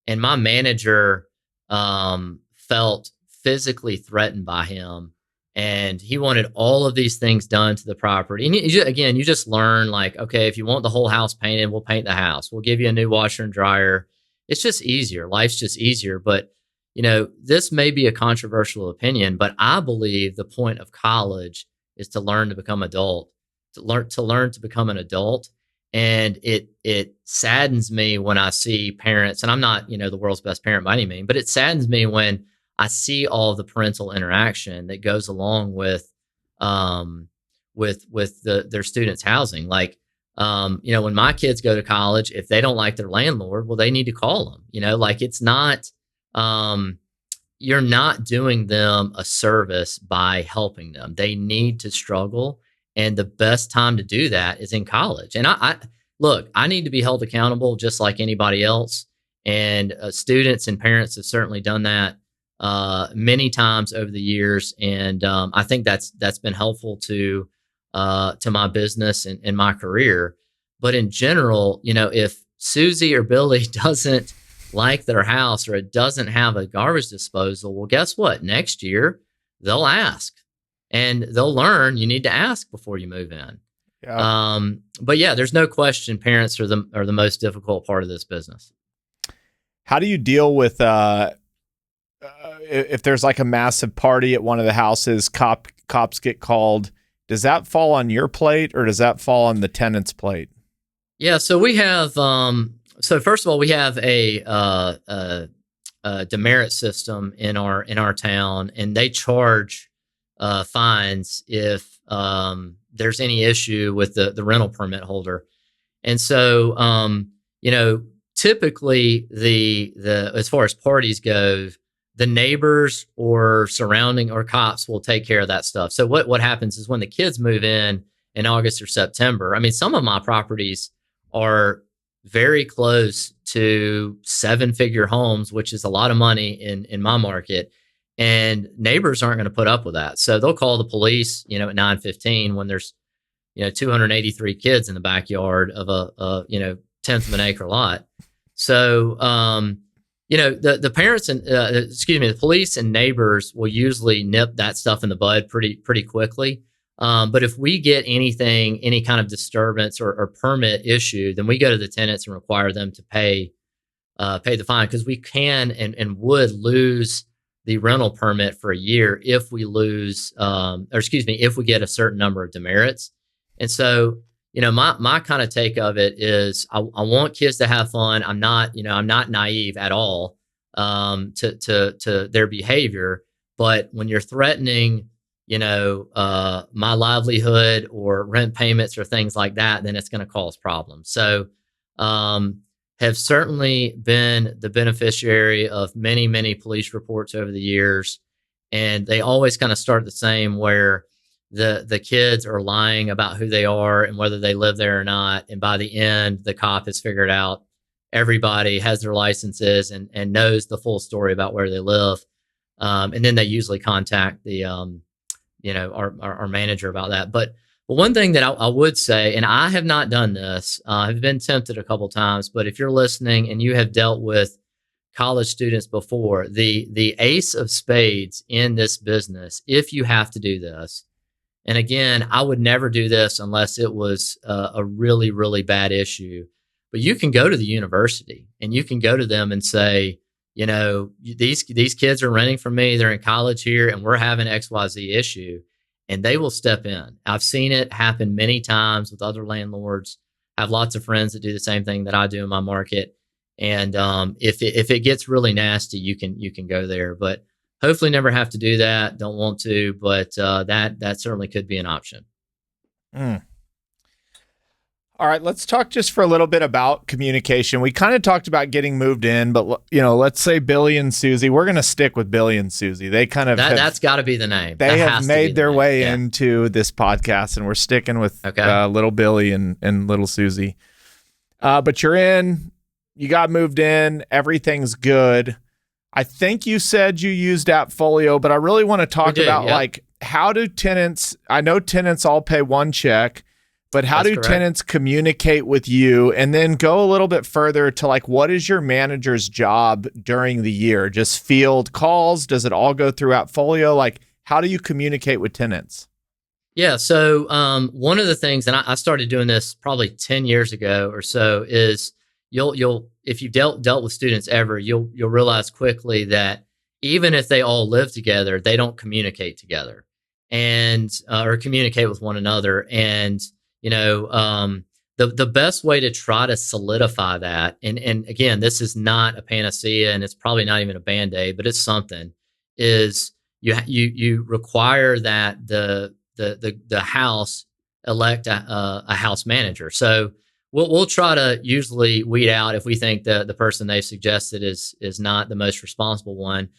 And my manager felt physically threatened by him, and he wanted all of these things done to the property. And you just learn, like, okay, if you want the whole house painted, we'll paint the house. We'll give you a new washer and dryer. It's just easier. Life's just easier. But this may be a controversial opinion, but I believe the point of college is to learn to become to become an adult. And it saddens me when I see parents, and I'm not, the world's best parent by any means, but it saddens me when I see all the parental interaction that goes along with their students' housing. Like, when my kids go to college, if they don't like their landlord, well, they need to call them. It's not, you're not doing them a service by helping them. They need to struggle, and the best time to do that is in college. And I need to be held accountable just like anybody else. And students and parents have certainly done that many times over the years, and I think that's been helpful to my business and my career. But in general, if Susie or Billy doesn't like their house or it doesn't have a garbage disposal, well, guess what? Next year they'll ask, and they'll learn you need to ask before you move in. Yeah. But yeah, there's no question parents are the most difficult part of this business. How do you deal with if there's like a massive party at one of the houses, cops get called? Does that fall on your plate, or does that fall on the tenant's plate? Yeah, so we have so first of all, we have a demerit system in our town, and they charge fines if there's any issue with the rental permit holder. And so typically the as far as parties go, the neighbors or surrounding or cops will take care of that stuff. So what happens is when the kids move in August or September, I mean, some of my properties are very close to 7-figure homes, which is a lot of money in my market. And neighbors aren't going to put up with that. So they'll call the police, at 9:15 when there's, 283 kids in the backyard of a 10th of an acre lot. So, the parents and, the police and neighbors will usually nip that stuff in the bud pretty quickly. But if we get any kind of disturbance or permit issue, then we go to the tenants and require them to pay the fine, because we can and would lose the rental permit for a year if we lose, if we get a certain number of demerits. And so, my kind of take of it is I want kids to have fun. I'm not naive at all to their behavior. But when you're threatening, my livelihood or rent payments or things like that, then it's going to cause problems. So, have certainly been the beneficiary of many, many police reports over the years. And they always kind of start the same, where the kids are lying about who they are and whether they live there or not. And by the end, the cop has figured out everybody has their licenses and knows the full story about where they live. And then they usually contact the, our manager about that. But one thing that I would say, and I have not done this, I've been tempted a couple times, but if you're listening and you have dealt with college students before, the ace of spades in this business, if you have to do this, and again, I would never do this unless it was a really, really bad issue, but you can go to the university and you can go to them and say, these kids are renting from me, they're in college here, and we're having XYZ issue. And they will step in. I've seen it happen many times with other landlords. I have lots of friends that do the same thing that I do in my market. And if it gets really nasty, you can go there. But hopefully, never have to do that. Don't want to, but that certainly could be an option. All right, let's talk just for a little bit about communication. We kind of talked about getting moved in, but let's say Billy and Susie. We're going to stick with Billy and Susie. They kind of that's got to be the name. They have made their way into this podcast, and we're sticking with little Billy and little Susie. But you're in. You got moved in. Everything's good. I think you said you used Appfolio, but I really want to talk about like how do tenants? I know tenants all pay one check. But how do tenants communicate with you? And then go a little bit further to like, what is your manager's job during the year? Just field calls? Does it all go through Appfolio? Like, how do you communicate with tenants? Yeah. So one of the things, and I started doing this probably 10 years ago or so, is you'll if you've dealt with students ever, you'll realize quickly that even if they all live together, they don't communicate together and or communicate with one another. And the best way to try to solidify that, and again, this is not a panacea, and it's probably not even a Band-Aid, but it's something, is you require that the house elect a house manager. So we'll try to usually weed out if we think the person they've suggested is not the most responsible one.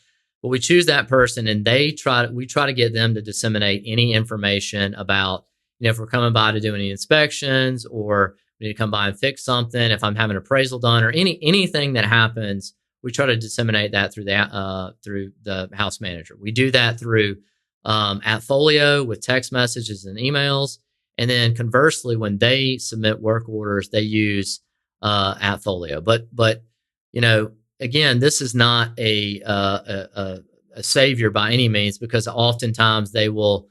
But we choose that person, and we try to get them to disseminate any information about, if we're coming by to do any inspections, or we need to come by and fix something, if I'm having an appraisal done, or anything that happens, we try to disseminate that through the house manager. We do that through Appfolio with text messages and emails, and then conversely, when they submit work orders, they use Appfolio. But again, this is not a savior by any means, because oftentimes they will.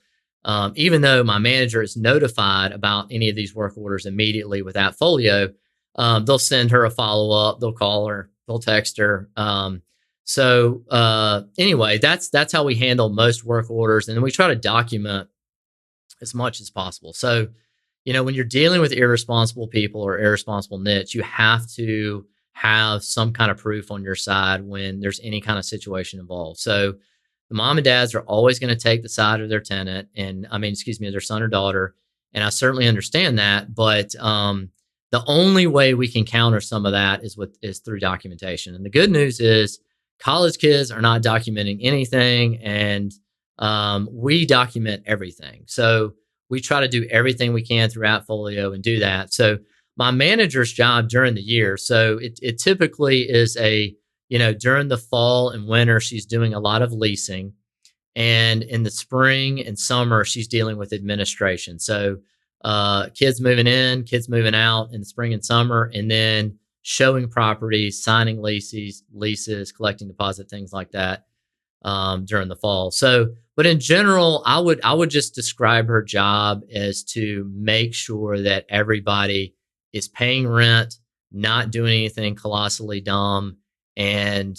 Even though my manager is notified about any of these work orders immediately with Appfolio, they'll send her a follow-up, they'll call her, they'll text her. Anyway, that's how we handle most work orders. And then we try to document as much as possible. So, when you're dealing with irresponsible people or irresponsible niche, you have to have some kind of proof on your side when there's any kind of situation involved. So the mom and dads are always going to take the side of their tenant, their son or daughter. And I certainly understand that. But the only way we can counter some of that is through documentation. And the good news is college kids are not documenting anything, and we document everything. So we try to do everything we can through Appfolio and do that. So my manager's job during the year, so it typically is during the fall and winter, she's doing a lot of leasing. And in the spring and summer, she's dealing with administration. So kids moving in, kids moving out in the spring and summer, and then showing properties, signing leases, collecting deposit, things like that during the fall. So, but in general, I would just describe her job as to make sure that everybody is paying rent, not doing anything colossally dumb, and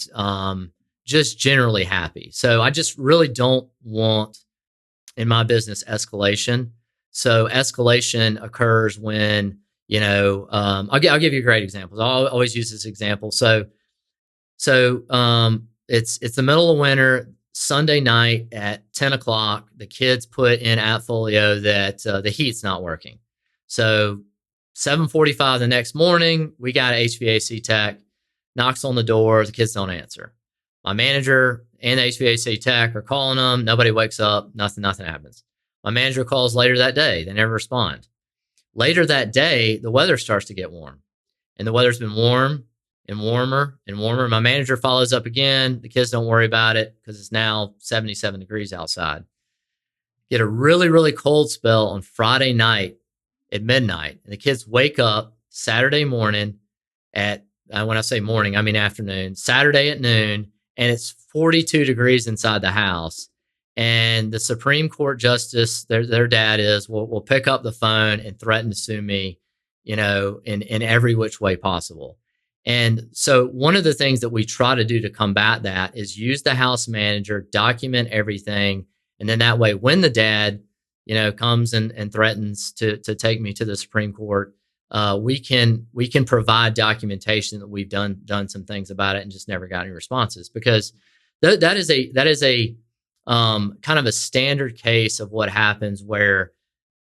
just generally happy. So I just really don't want in my business escalation. So escalation occurs when, I'll give you a great example. I'll always use this example. So it's the middle of winter, Sunday night at 10 o'clock. The kids put in Appfolio that the heat's not working. So 7:45 the next morning, we got an HVAC tech, knocks on the door. The kids don't answer. My manager and the HVAC tech are calling them. Nobody wakes up. Nothing happens. My manager calls later that day. They never respond. Later that day, the weather starts to get warm, and the weather's been warm and warmer and warmer. My manager follows up again. The kids don't worry about it because it's now 77 degrees outside. Get a really, really cold spell on Friday night at midnight. And the kids wake up Saturday morning at, when I say morning, I mean afternoon, Saturday at noon, and it's 42 degrees inside the house. And the Supreme Court justice, their dad will pick up the phone and threaten to sue me, in every which way possible. And so one of the things that we try to do to combat that is use the house manager, document everything. And then that way, when the dad, comes and threatens to take me to the Supreme Court, we can provide documentation that we've done some things about it and just never got any responses, because that is a kind of a standard case of what happens where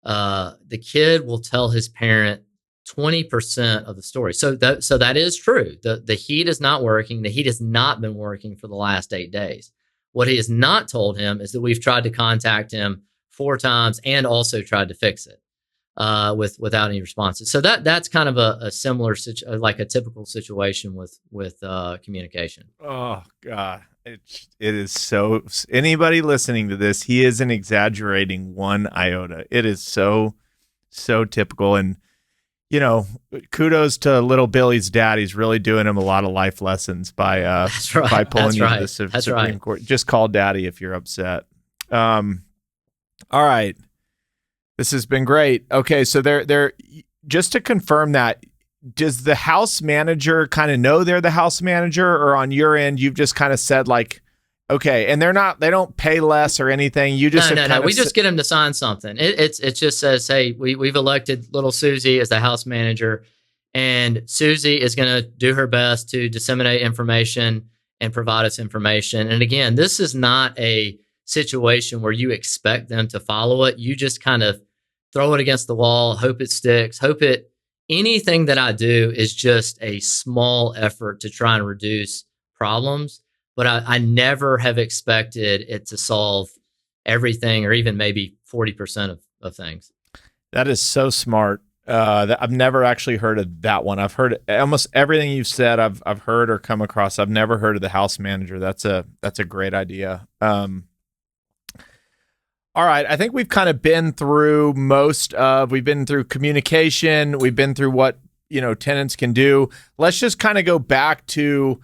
the kid will tell his parent 20% of the story. So that is true. The heat is not working. The heat has not been working for the last 8 days. What he has not told him is that we've tried to contact him 4 times and also tried to fix it without any responses. So that's kind of a similar like a typical situation with communication. Oh God, it is so. Anybody listening to this, he isn't exaggerating one iota. It is so typical. And kudos to little Billy's dad. He's really doing him a lot of life lessons by by pulling you to the Supreme Court. Just call daddy if you're upset. All right. This has been great. Okay, so they're just to confirm that, does the house manager kind of know they're the house manager, or on your end you've just kind of said like, okay, and they don't pay less or anything. You just no. We just get them to sign something. It just says, hey, we've elected little Susie as the house manager, and Susie is going to do her best to disseminate information and provide us information. And again, this is not a situation where you expect them to follow it. You just kind of throw it against the wall, hope it sticks, anything that I do is just a small effort to try and reduce problems. But I never have expected it to solve everything, or even maybe 40% of things. That is so smart. I've never actually heard of that one. I've heard almost everything you've said. I've heard or come across. I've never heard of the house manager. That's a great idea. All right, I think we've kind of been through we've been through communication. We've been through what tenants can do. Let's just kind of go back to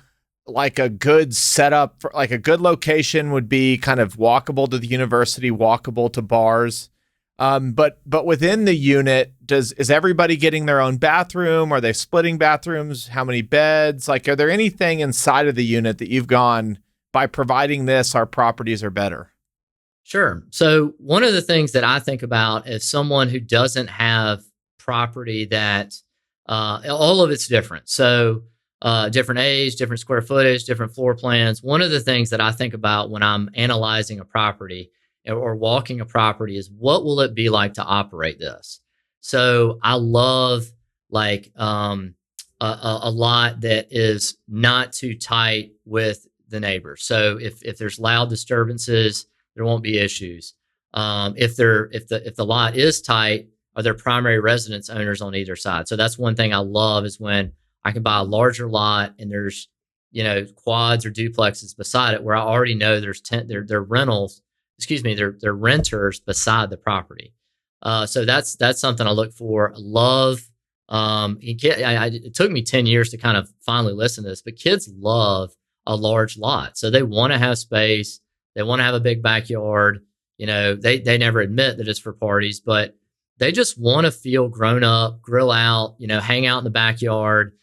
like a good setup for like a good location would be kind of walkable to the university, walkable to bars. But within the unit, is everybody getting their own bathroom? Are they splitting bathrooms? How many beds? Like, are there anything inside of the unit that you've gone, by providing this, our properties are better? Sure. So one of the things that I think about as someone who doesn't have property that all of it's different. So different age, different square footage, different floor plans. One of the things that I think about when I'm analyzing a property or walking a property is, what will it be like to operate this? So I love like a lot that is not too tight with the neighbors. So if there's loud disturbances, there won't be issues. If the lot is tight, are there primary residence owners on either side? So that's one thing I love, is when I can buy a larger lot and there's quads or duplexes beside it, where I already know there's their renters beside the property. So that's something I look for. I love. It took me 10 years to kind of finally listen to this, but kids love a large lot, so they want to have space. They want to have a big backyard. They never admit that it's for parties, but they just want to feel grown up, grill out, hang out in the backyard.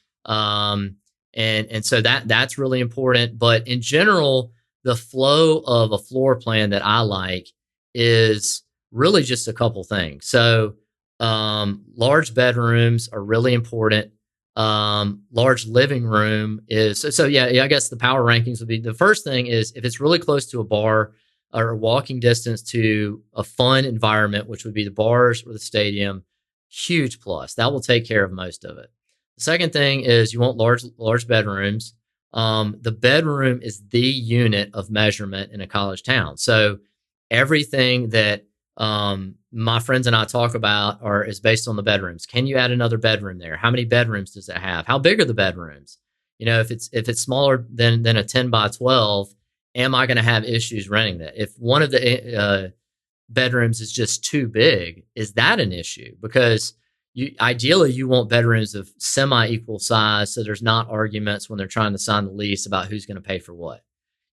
And so that's really important. But in general, the flow of a floor plan that I like is really just a couple things. So large bedrooms are really important. Large living room is so yeah. I guess the power rankings would be, the first thing is if it's really close to a bar or walking distance to a fun environment, which would be the bars or the stadium, huge plus. That will take care of most of it. The second thing is you want large bedrooms. The bedroom is the unit of measurement in a college town. So everything that my friends and I talk about is based on the bedrooms. Can you add another bedroom there? How many bedrooms does it have? How big are the bedrooms? If it's smaller than a 10 by 12, am I going to have issues renting that? If one of the bedrooms is just too big, is that an issue? Because ideally you want bedrooms of semi-equal size, so there's not arguments when they're trying to sign the lease about who's going to pay for what.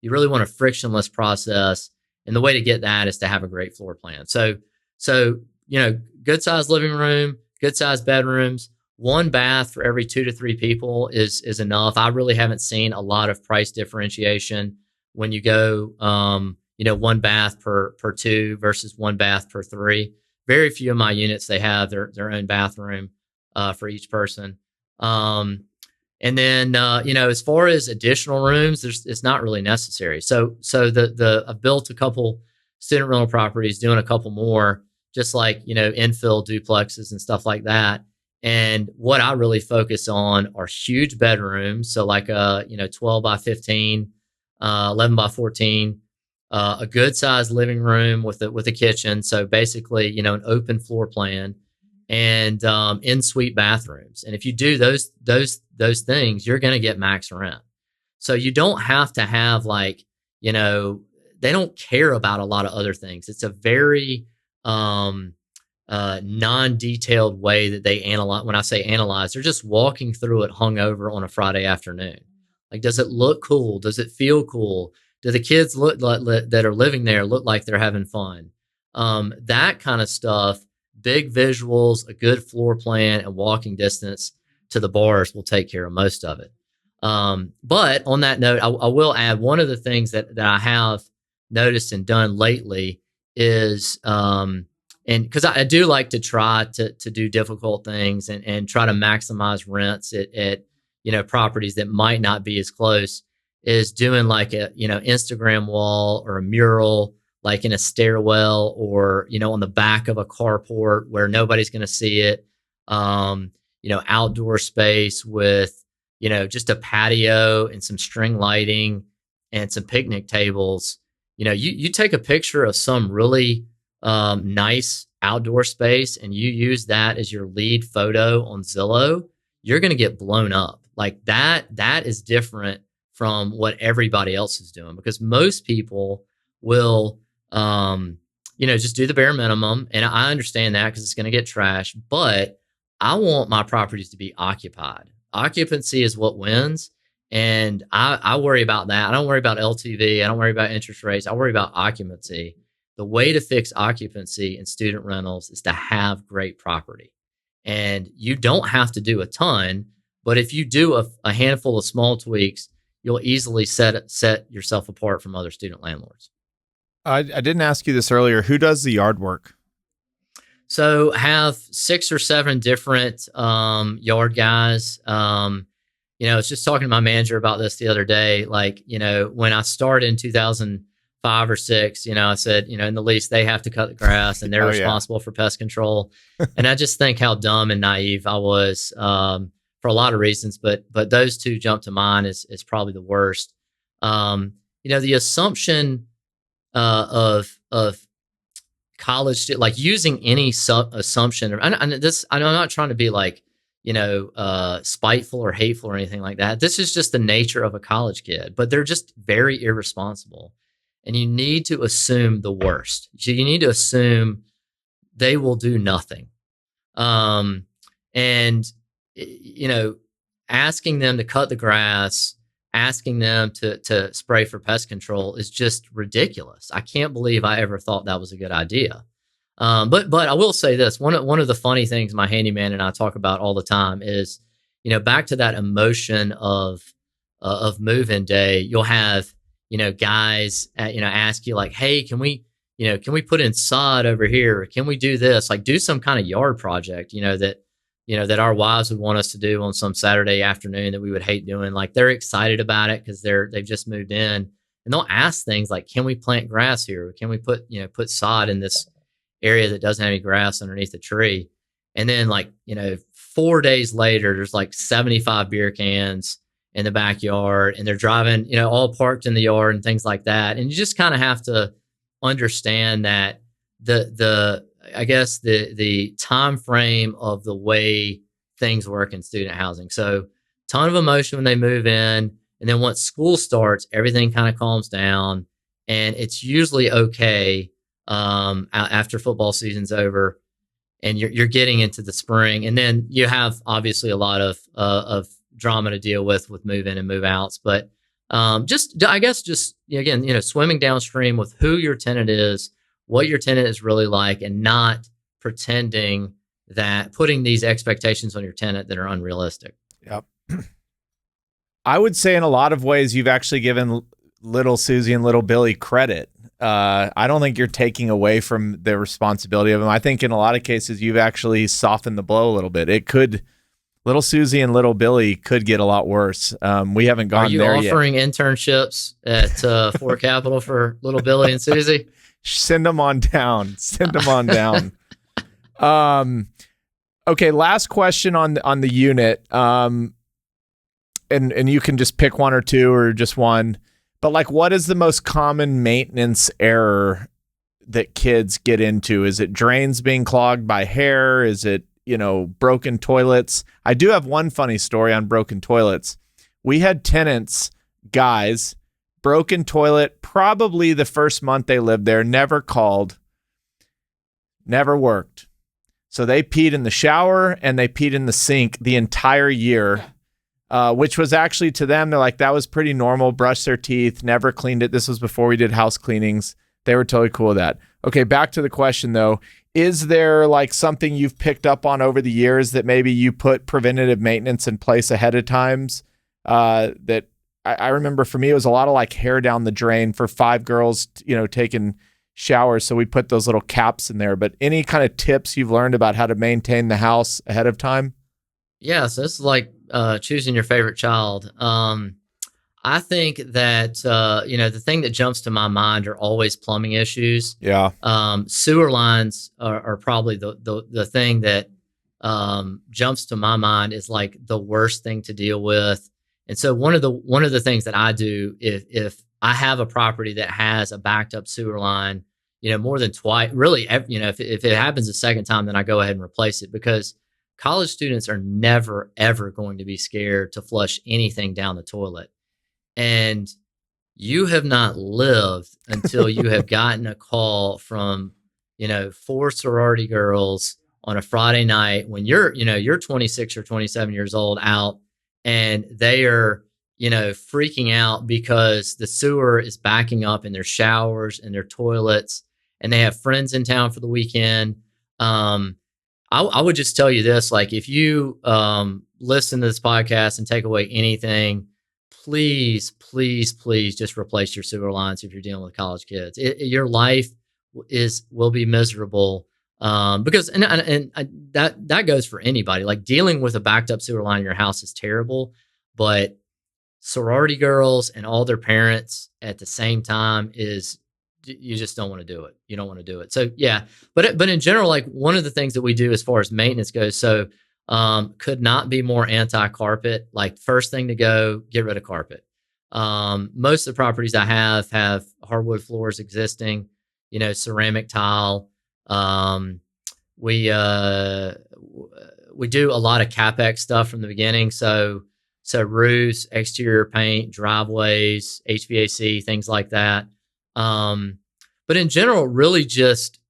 You really want a frictionless process, and the way to get that is to have a great floor plan. So good sized living room, good sized bedrooms, one bath for every 2 to 3 people is enough. I really haven't seen a lot of price differentiation when you go one bath per 2 versus one bath per 3. Very few of my units, they have their own bathroom for each person. And then as far as additional rooms, it's not really necessary. So I've built a couple student rental properties, doing a couple more, just like infill duplexes and stuff like that. And what I really focus on are huge bedrooms, so like 12 by 15, 11 by 14. A good sized living room with a kitchen. So basically, an open floor plan, and in-suite bathrooms. And if you do those things, you're going to get max rent. So you don't have to have they don't care about a lot of other things. It's a very non-detailed way that they analyze. When I say analyze, they're just walking through it hungover on a Friday afternoon. Like, does it look cool? Does it feel cool? Do the kids that are living there look like they're having fun? That kind of stuff, big visuals, a good floor plan, and walking distance to the bars will take care of most of it. But on that note, I will add one of the things that I have noticed and done lately is, and because I do like to try to do difficult things and try to maximize rents at properties that might not be as close, is doing like a Instagram wall or a mural, like in a stairwell or on the back of a carport where nobody's going to see it. Outdoor space with just a patio and some string lighting and some picnic tables. You take a picture of some really nice outdoor space and you use that as your lead photo on Zillow, you're going to get blown up. Like that is different from what everybody else is doing, because most people will, just do the bare minimum. And I understand that because it's going to get trashed, but I want my properties to be occupied. Occupancy is what wins. And I worry about that. I don't worry about LTV. I don't worry about interest rates. I worry about occupancy. The way to fix occupancy in student rentals is to have great property. And you don't have to do a ton, but if you do a handful of small tweaks, you'll easily set yourself apart from other student landlords. I didn't ask you this earlier. Who does the yard work? So have 6 or 7 different yard guys. I was just talking to my manager about this the other day. When I started in 2005 or 6, I said, in the lease, they have to cut the grass and they're responsible for pest control. And I just think how dumb and naive I was. For a lot of reasons, but those two jump to mind is probably the worst. The assumption of college, like using any assumption, and I'm not trying to be spiteful or hateful or anything like that. This is just the nature of a college kid, but they're just very irresponsible, and you need to assume the worst. So you need to assume they will do nothing, and asking them to cut the grass, asking them to spray for pest control is just ridiculous. I can't believe I ever thought that was a good idea. But I will say this, one of the funny things my handyman and I talk about all the time is, back to that emotion of move-in day, you'll have, guys, ask you like, hey, can we put in sod over here? Can we do this? Like do some kind of yard project, that our wives would want us to do on some Saturday afternoon that we would hate doing. Like they're excited about it because they've just moved in, and they'll ask things like, can we plant grass here? Can we put sod in this area that doesn't have any grass underneath the tree? And then 4 days later, there's like 75 beer cans in the backyard, and they're driving, all parked in the yard and things like that. And you just kind of have to understand that I guess the time frame of the way things work in student housing. So ton of emotion when they move in, and then once school starts, everything kind of calms down, and it's usually okay after football season's over, and you're getting into the spring, and then you have obviously a lot of drama to deal with move in and move outs, but again, swimming downstream with who your tenant is, what your tenant is really like, and not pretending that putting these expectations on your tenant that are unrealistic. Yep. I would say in a lot of ways, you've actually given little Susie and little Billy credit. I don't think you're taking away from the responsibility of them. I think in a lot of cases, you've actually softened the blow a little bit. Little Susie and little Billy could get a lot worse. We haven't gone there yet. Are you offering internships at Fort Capital for little Billy and Susie? Send them on down. Send them on down. Okay, last question on the unit. And you can just pick one or two or just one. But what is the most common maintenance error that kids get into? Is it drains being clogged by hair? Is it, broken toilets? I do have one funny story on broken toilets. We had tenants, guys, broken toilet, probably the first month they lived there, never called, never worked. So they peed in the shower and they peed in the sink the entire year, which was actually to them, they're like, that was pretty normal, brushed their teeth, never cleaned it. This was before we did house cleanings. They were totally cool with that. Okay, back to the question though. Is there something you've picked up on over the years that maybe you put preventative maintenance in place ahead of times? That I remember for me, it was a lot of hair down the drain for 5 girls, taking showers. So we put those little caps in there. But any kind of tips you've learned about how to maintain the house ahead of time? Yeah, so it's like choosing your favorite child. I think that, the thing that jumps to my mind are always plumbing issues. Yeah. Sewer lines are probably the thing that jumps to my mind is the worst thing to deal with. And so one of the things that I do if I have a property that has a backed up sewer line, more than twice, really, if it happens a second time, then I go ahead and replace it, because college students are never, ever going to be scared to flush anything down the toilet. And you have not lived until you have gotten a call from, 4 sorority girls on a Friday night when you're 26 or 27 years old out, and they are, freaking out because the sewer is backing up in their showers and their toilets, and they have friends in town for the weekend. I would just tell you this, if you listen to this podcast and take away anything, please, please, please just replace your sewer lines if you're dealing with college kids. Your life will be miserable because that goes for anybody. Dealing with a backed up sewer line in your house is terrible, but sorority girls and all their parents at the same time you just don't want to do it. You don't want to do it. So yeah, but in general, one of the things that we do as far as maintenance goes, so could not be more anti-carpet. First thing to go, get rid of carpet. Most of the properties I have hardwood floors existing, ceramic tile. We do a lot of CapEx stuff from the beginning. So roofs, exterior paint, driveways, HVAC, things like that. But in general, really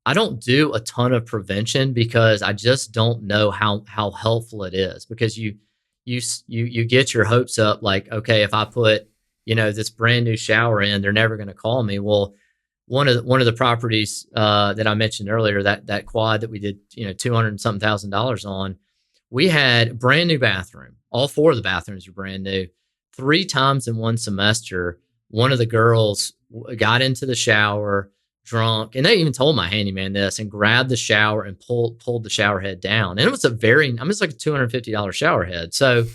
I don't do a ton of prevention because I just don't know how helpful it is, because you get your hopes up okay, if I put, this brand new shower in, they're never going to call me. Well, one of the properties that I mentioned earlier, that quad that we did, $200 and something thousand on, We had brand new bathroom. All 4 of the bathrooms were brand new. 3 times in one semester, one of the girls got into the shower drunk, and they even told my handyman this, and grabbed the shower and pulled the shower head down. And it was it's like a $250 shower head. So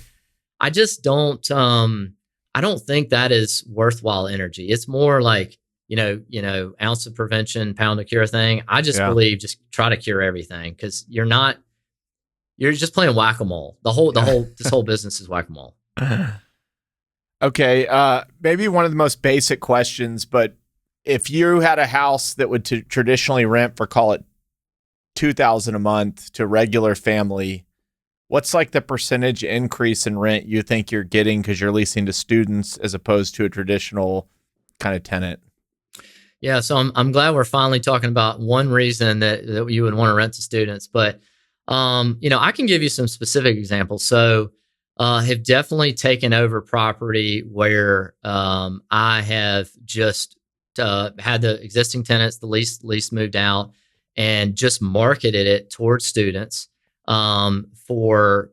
I just don't I don't think that is worthwhile energy. It's more like, ounce of prevention, pound of cure thing. I just believe just try to cure everything, because you're just playing whack-a-mole. This whole business is whack-a-mole. Okay, maybe one of the most basic questions, but if you had a house that would traditionally rent for, call it $2,000 a month to regular family, what's like the percentage increase in rent you think you're getting because you're leasing to students as opposed to a traditional kind of tenant? Yeah, so I'm glad we're finally talking about one reason that you would want to rent to students. But I can give you some specific examples. So have definitely taken over property where I have just had the existing tenants, the lease moved out, and just marketed it towards students for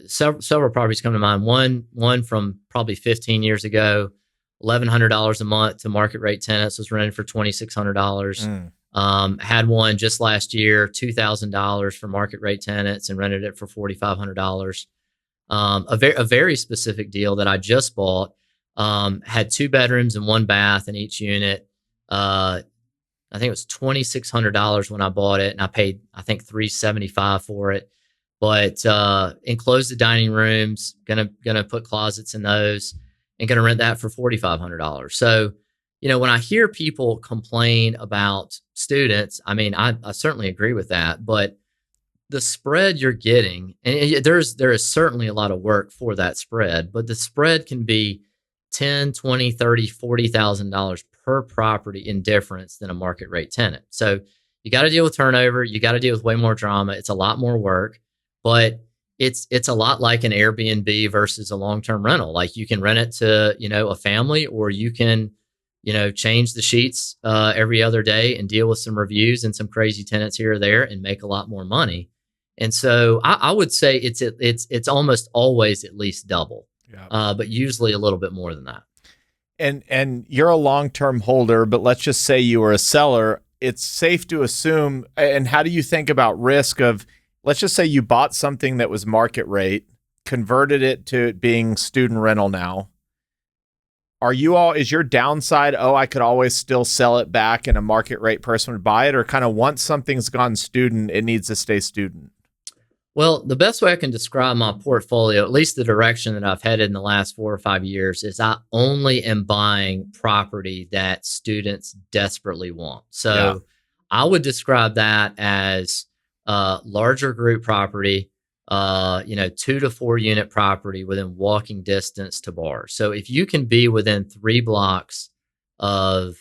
several properties come to mind. One from probably 15 years ago, $1,100 a month to market rate tenants, was rented for $2,600. Had one just last year, $2,000 for market rate tenants, and rented it for $4,500. A very specific deal that I just bought had 2 bedrooms and 1 bath in each unit. I think it was $2,600 when I bought it, and I paid, I think, $375 for it. But enclosed the dining rooms, gonna put closets in those, and gonna rent that for $4,500. So, when I hear people complain about students, I mean, I certainly agree with that, but the spread you're getting, and there is certainly a lot of work for that spread, but the spread can be $10, $20, $30, $40,000 per property in difference than a market rate tenant. So you got to deal with turnover. You got to deal with way more drama. It's a lot more work, but it's a lot like an Airbnb versus a long-term rental. Like, you can rent it to, a family, or you can, change the sheets every other day and deal with some reviews and some crazy tenants here or there and make a lot more money. And so I would say it's almost always at least double, but usually a little bit more than that. And you're a long-term holder, but let's just say you were a seller. It's safe to assume. And how do you think about risk of, let's just say you bought something that was market rate, converted it to being student rental now. Is your downside, I could always still sell it back and a market rate person would buy it, or kind of once something's gone student, it needs to stay student? Well, the best way I can describe my portfolio, at least the direction that I've headed in the last 4 or 5 years, is I only am buying property that students desperately want. So I would describe that as larger group property, 2 to 4 unit property within walking distance to bars. So if you can be within 3 blocks of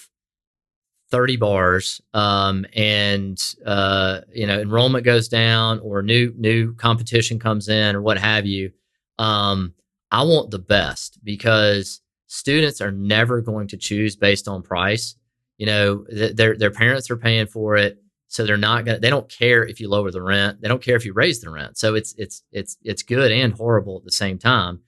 30 bars, and enrollment goes down, or new competition comes in, or what have you, I want the best, because students are never going to choose based on price. Their parents are paying for it, so they don't care if you lower the rent. They don't care if you raise the rent. So it's good and horrible at the same time.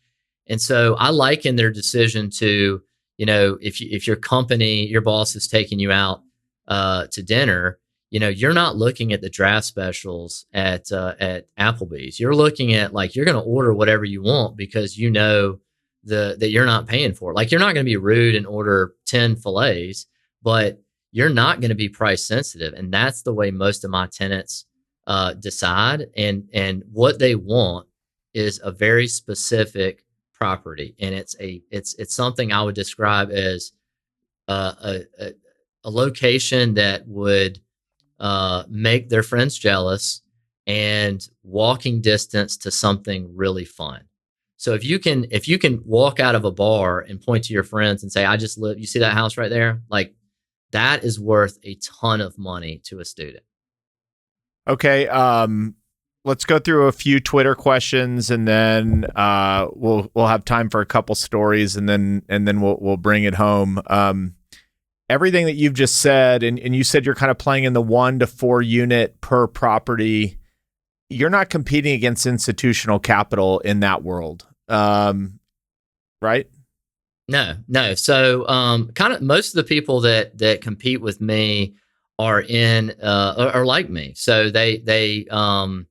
And so I liken their decision to, if your company, your boss is taking you out to dinner, you're not looking at the draft specials at Applebee's. You're looking at, like, you're going to order whatever you want because that you're not paying for it. Like, you're not going to be rude and order 10 fillets, but you're not going to be price sensitive. And that's the way most of my tenants decide. And what they want is a very specific property. And it's something I would describe as a location that would make their friends jealous, and walking distance to something really fun. So if you can walk out of a bar and point to your friends and say, you see that house right there? Like, that is worth a ton of money to a student. Okay. Let's go through a few Twitter questions, and then we'll have time for a couple stories, and then we'll bring it home. Everything that you've just said, and you said you're kind of playing in the 1 to 4 unit per property. you're not competing against institutional capital in that world, right? No. So, kind of most of the people that compete with me are like me. So they own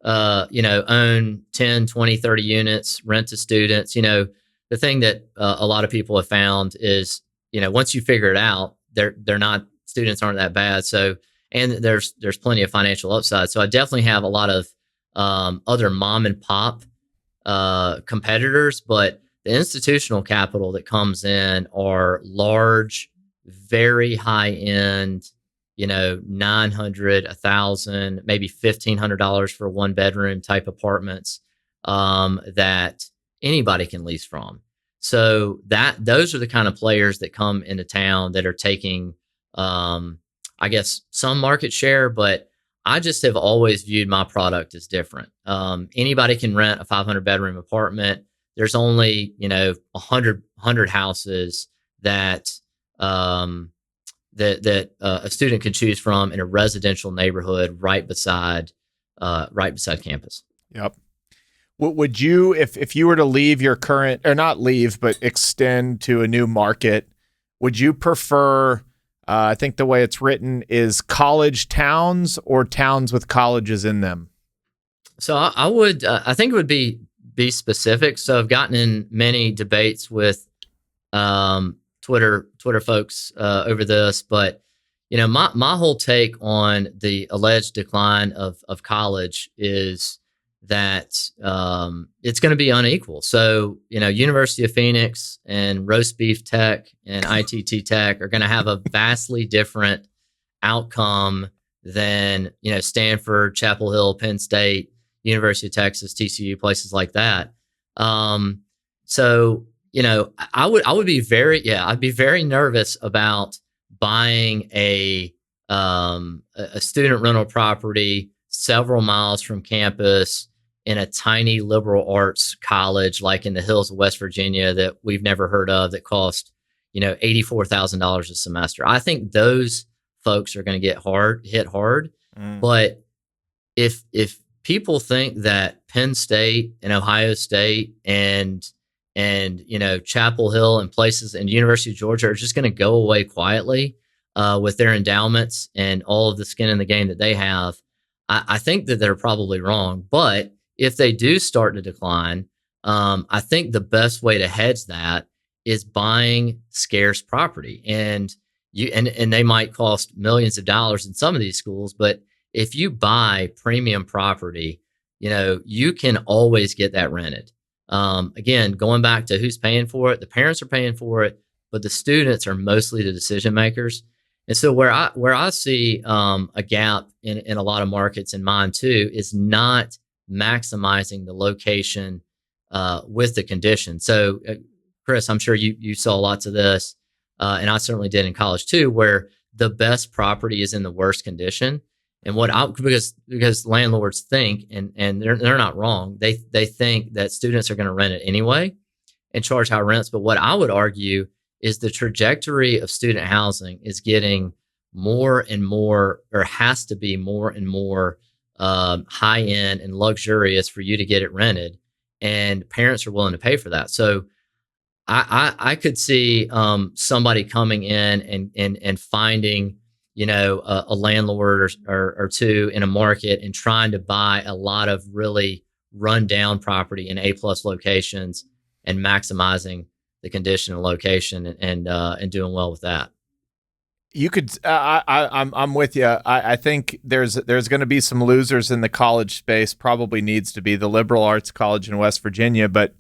10, 20, 30 units, rent to students. The thing that a lot of people have found is, once you figure it out, they're not, students aren't that bad. So, and there's plenty of financial upside. So I definitely have a lot of other mom and pop competitors, but the institutional capital that comes in are large, very high end, 900, 1,000, maybe $1,500 for one bedroom type apartments that anybody can lease from. So those are the kind of players that come into town that are taking, I guess, some market share, but I just have always viewed my product as different. Anybody can rent a 500 bedroom apartment. There's only, 100 houses that a student can choose from in a residential neighborhood right beside campus. Yep. Would you, if you were to leave your current, or not leave, but extend to a new market, would you prefer, I think the way it's written is college towns or towns with colleges in them? So I would, I think it would be specific. So I've gotten in many debates with Twitter folks over this, but my whole take on the alleged decline of college is that it's going to be unequal. So University of Phoenix and Roast Beef Tech and ITT Tech are going to have a vastly different outcome than Stanford, Chapel Hill, Penn State, University of Texas, TCU, places like that. So I would be I'd be very nervous about buying a student rental property several miles from campus in a tiny liberal arts college like in the hills of West Virginia that we've never heard of, that cost $84,000 a semester. I think those folks are going to get hit hard. But if people think that Penn State and Ohio State and Chapel Hill and places and University of Georgia are just going to go away quietly with their endowments and all of the skin in the game that they have, I think that they're probably wrong. But if they do start to decline, I think the best way to hedge that is buying scarce property. And they might cost millions of dollars in some of these schools, but if you buy premium property, you can always get that rented. Again, going back to who's paying for it, the parents are paying for it, but the students are mostly the decision makers. And so where I see a gap in a lot of markets, in mine too, is not maximizing the location with the condition. So, Chris, I'm sure you saw lots of this, and I certainly did in college too, where the best property is in the worst condition. And because landlords think, and they're not wrong, they think that students are going to rent it anyway and charge high rents. But what I would argue is the trajectory of student housing is getting more and more, or has to be more and more high end and luxurious for you to get it rented, and parents are willing to pay for that. So I could see somebody coming in and finding a landlord or two in a market and trying to buy a lot of really run down property in A+ locations and maximizing the condition and location and doing well with that. You could, I'm with you. I think there's going to be some losers in the college space. Probably needs to be the liberal arts college in West Virginia, but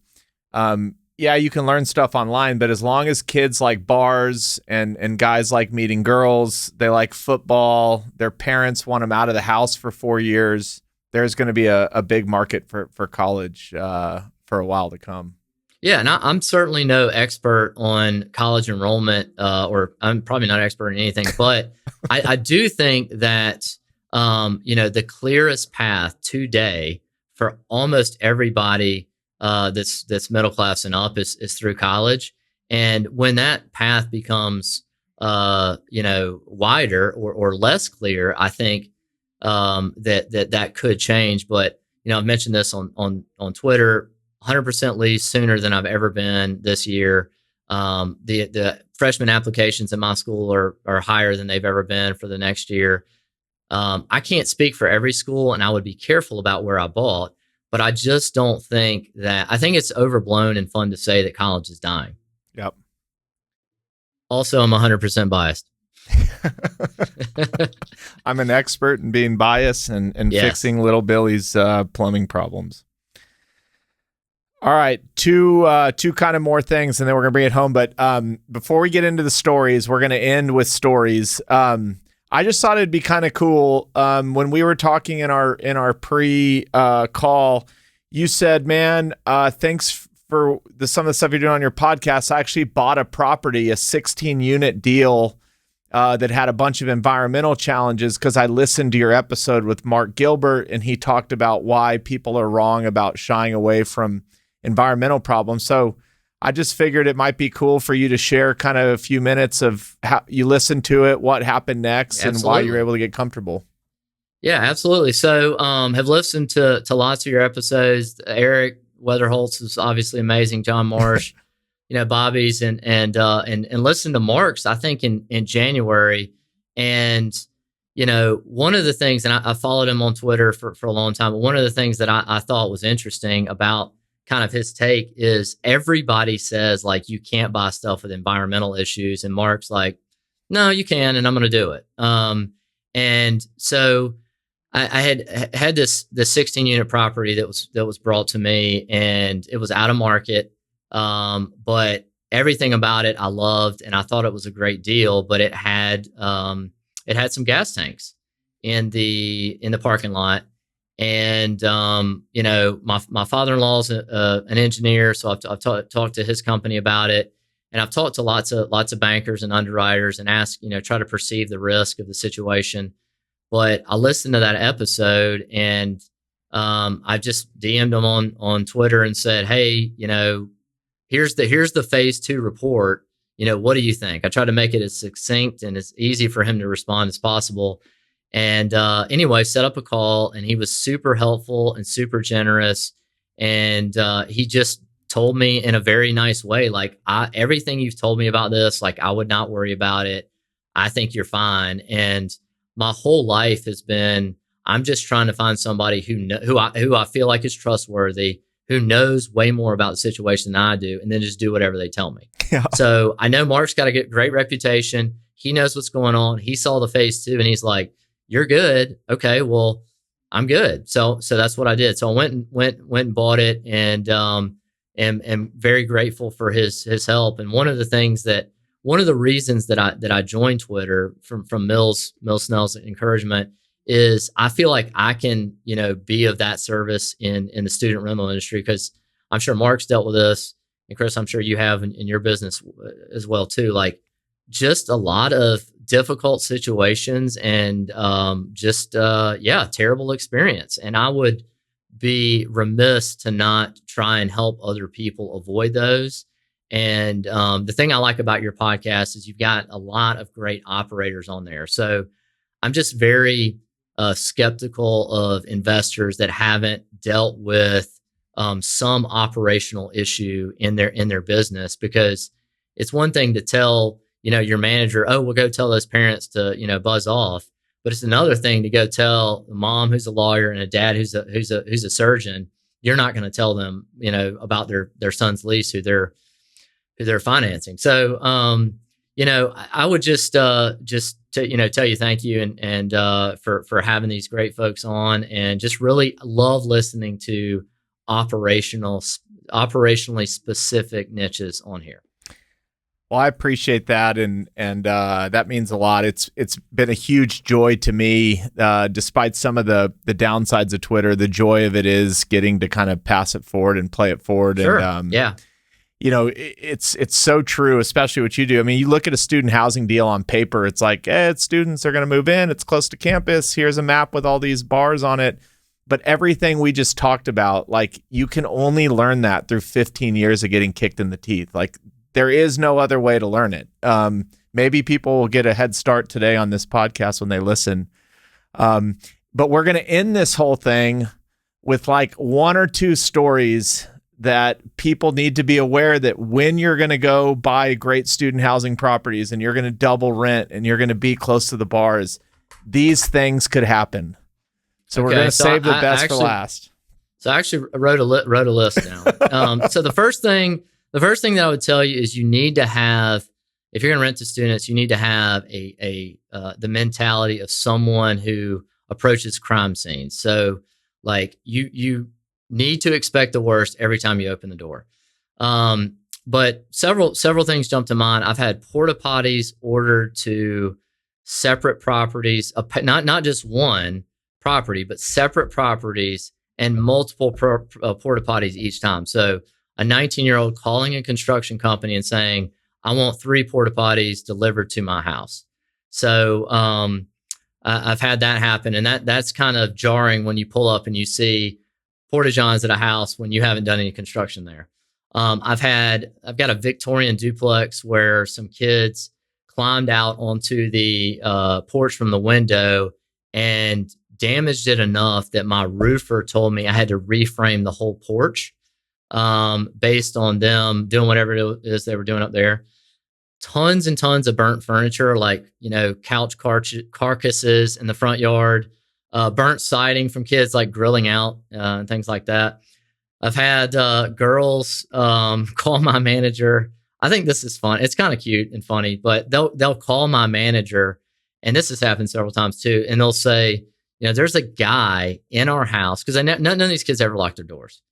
yeah, you can learn stuff online. But as long as kids like bars and guys like meeting girls, they like football, their parents want them out of the house for 4 years, there's going to be a big market for college for a while to come. Yeah, and I'm certainly no expert on college enrollment, or I'm probably not an expert in anything, but I do think that, the clearest path today for almost everybody that's middle class and up is through college. And when that path becomes, wider or less clear, I think that could change. But I've mentioned this on Twitter. 100% lease sooner than I've ever been this year. The freshman applications in my school are higher than they've ever been for the next year. I can't speak for every school, and I would be careful about where I bought, but I just don't think I think it's overblown and fun to say that college is dying. Yep. Also, I'm 100% biased. I'm an expert in being biased and Yes. fixing little Billy's plumbing problems. All right, two kind of more things, and then we're gonna bring it home. But before we get into the stories, we're gonna end with stories. I just thought it'd be kind of cool. When we were talking in our pre call, you said, "Man, thanks for some of the stuff you're doing on your podcast. I actually bought a property, a 16-unit deal that had a bunch of environmental challenges because I listened to your episode with Mark Gilbert, and he talked about why people are wrong about shying away from environmental problems." So I just figured it might be cool for you to share kind of a few minutes of how you listened to it, what happened next, and why you're able to get comfortable. Yeah, absolutely. So have listened to lots of your episodes. Eric Weatherholtz is obviously amazing. John Marsh, Bobby's and listened to Mark's, I think in January. And, one of the things, and I followed him on Twitter for a long time, but one of the things that I thought was interesting about kind of his take is everybody says like, you can't buy stuff with environmental issues. And Mark's like, no, you can, and I'm going to do it. And so I had this 16-unit property that was brought to me, and it was out of market. But everything about it I loved, and I thought it was a great deal. But it had some gas tanks in the parking lot, and my father-in-law's an engineer, so I've talked to his company about it, and I've talked to lots of bankers and underwriters and asked, try to perceive the risk of the situation. But I listened to that episode, and I just DM'd him on Twitter and said, "Hey, here's the phase 2 report. What do you think?" I tried to make it as succinct and as easy for him to respond as possible. And anyway, set up a call, and he was super helpful and super generous. And he just told me in a very nice way, like, everything you've told me about this, like, I would not worry about it. I think you're fine. And my whole life has been, I'm just trying to find somebody who I feel like is trustworthy, who knows way more about the situation than I do, and then just do whatever they tell me. Yeah. So I know Mark's got a great reputation. He knows what's going on. He saw the phase 2, and he's like, "You're good. Okay, well, I'm good." So that's what I did. So I went and bought it, and am very grateful for his help. And one of the reasons that I joined Twitter from Mill Snell's encouragement is I feel like I can, be of that service in the student rental industry, because I'm sure Mark's dealt with this, and Chris, I'm sure you have in your business as well too. Like, just a lot of difficult situations and terrible experience. And I would be remiss to not try and help other people avoid those. And the thing I like about your podcast is you've got a lot of great operators on there. So I'm just very skeptical of investors that haven't dealt with some operational issue in their business, because it's one thing to tell your manager, "Oh, we'll go tell those parents to buzz off," but it's another thing to go tell a mom who's a lawyer and a dad who's a surgeon. You're not going to tell them about their son's lease who they're financing. So I would just tell you thank you and for having these great folks on, and just really love listening to operationally specific niches on here. Well, I appreciate that, and that means a lot. It's been a huge joy to me, despite some of the downsides of Twitter. The joy of it is getting to kind of pass it forward and play it forward. Sure. And yeah. It's so true, especially what you do. I mean, you look at a student housing deal on paper, it's like, students are going to move in. It's close to campus. Here's a map with all these bars on it. But everything we just talked about, like, you can only learn that through 15 years of getting kicked in the teeth. Like, there is no other way to learn it. Maybe people will get a head start today on this podcast when they listen. But we're going to end this whole thing with like one or two stories that people need to be aware that when you're going to go buy great student housing properties and you're going to double rent and you're going to be close to the bars, these things could happen. So we're going to save the best for last. So I actually wrote a list down. So the first thing that I would tell you is you need to have, if you're going to rent to students, you need to have the mentality of someone who approaches crime scenes. So like you need to expect the worst every time you open the door. But several things jump to mind. I've had porta potties ordered to separate properties, not just one property, but separate properties and multiple porta potties each time. So a 19-year-old calling a construction company and saying, I want 3 porta potties delivered to my house. So I've had that happen. And that's kind of jarring when you pull up and you see porta johns at a house when you haven't done any construction there. I've got a Victorian duplex where some kids climbed out onto the porch from the window and damaged it enough that my roofer told me I had to reframe the whole porch based on them doing whatever it is they were doing up there. Tons and tons of burnt furniture, like, couch carcasses in the front yard, burnt siding from kids like grilling out and things like that. I've had girls call my manager. I think this is fun. It's kind of cute and funny, but they'll call my manager, and this has happened several times too. And they'll say, there's a guy in our house, because none of these kids ever lock their doors.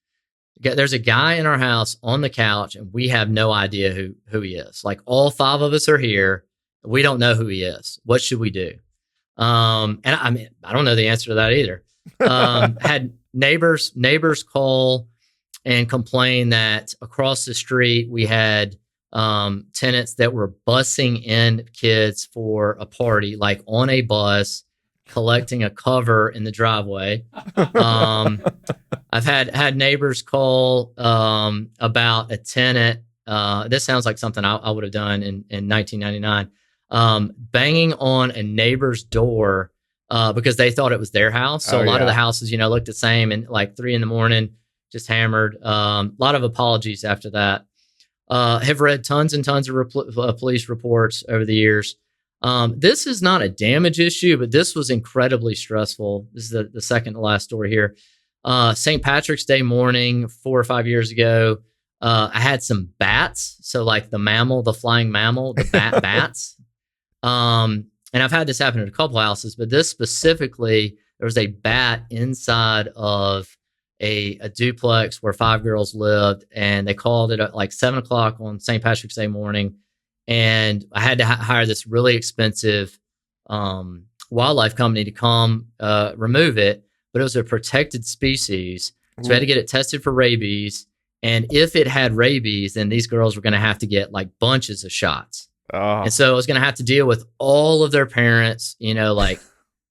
There's a guy in our house on the couch, and we have no idea who he is. Like, all 5 of us are here. We don't know who he is. What should we do? And I mean, I don't know the answer to that either. Had neighbors call and complain that across the street we had tenants that were busing in kids for a party, like on a bus, collecting a cover in the driveway. I've had neighbors call about a tenant. This sounds like something I would have done in 1999. Banging on a neighbor's door because they thought it was their house. So a lot of the houses, looked the same, and like 3 a.m, just hammered. A lot of apologies after that. Have read tons and tons of police reports over the years. This is not a damage issue, but this was incredibly stressful. This is the second to last story here. St. Patrick's Day morning, 4 or 5 years ago, I had some bats. So like the flying mammal, the bats. And I've had this happen at a couple houses, but this specifically, there was a bat inside of a duplex where 5 girls lived, and they called it at like 7 o'clock on St. Patrick's Day morning. And I had to hire this really expensive wildlife company to come remove it, but it was a protected species. So I had to get it tested for rabies. And if it had rabies, then these girls were going to have to get like bunches of shots. And so I was going to have to deal with all of their parents, like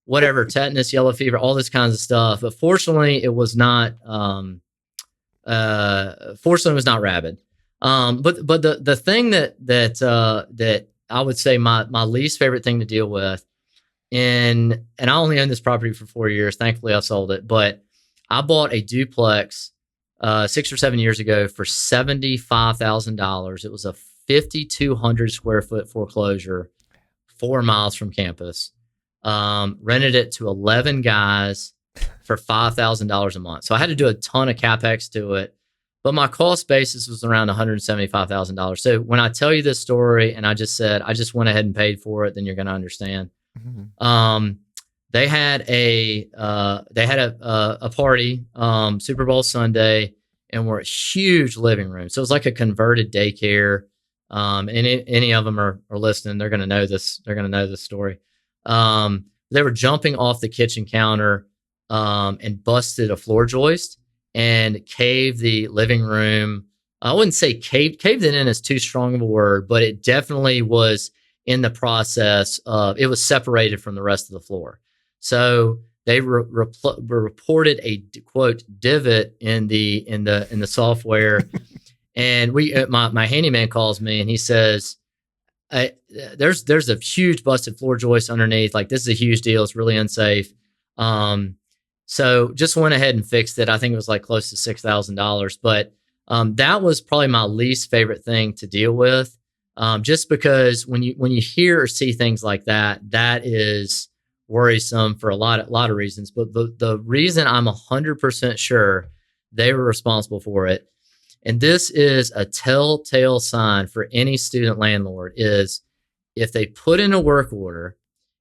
whatever, tetanus, yellow fever, all this kinds of stuff. But fortunately, it was not, rabid. But the thing that I would say my least favorite thing to deal with, and I only owned this property for 4 years. Thankfully, I sold it. But I bought a duplex 6 or 7 years ago for $75,000. It was a 5,200 square foot foreclosure, 4 miles from campus. Rented it to 11 guys for $5,000 a month. So I had to do a ton of CapEx to it, but my cost basis was around $175,000. So when I tell you this story and I just said, I just went ahead and paid for it, then you're going to understand. Mm-hmm. They had a party, Super Bowl Sunday, and we're a huge living room. So it was like a converted daycare. And any of them are listening, they're going to know this. They're going to know this story. They were jumping off the kitchen counter and busted a floor joist and caved the living room. I wouldn't say caved it in is too strong of a word, but it definitely was in the process of, it was separated from the rest of the floor. So they reported a quote divot in the software. And my handyman calls me and he says, there's a huge busted floor joist underneath. Like, this is a huge deal. It's really unsafe. So just went ahead and fixed it. I think it was like close to $6,000, but that was probably my least favorite thing to deal with. Just because when you hear or see things like that, that is worrisome for a lot of reasons. But the reason I'm 100% sure they were responsible for it, and this is a telltale sign for any student landlord, is if they put in a work order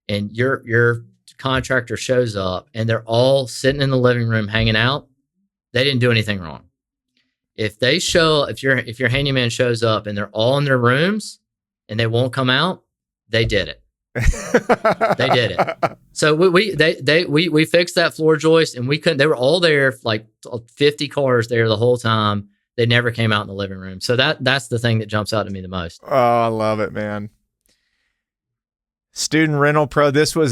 and your contractor shows up and they're all sitting in the living room hanging out, they didn't do anything wrong. If your handyman shows up and they're all in their rooms and they won't come out, they did it. They did it. So we fixed that floor joist, and we couldn't. They were all there, like 50 cars there the whole time. They never came out in the living room. So that's the thing that jumps out to me the most. Oh, I love it, man. Student Rental Pro. This was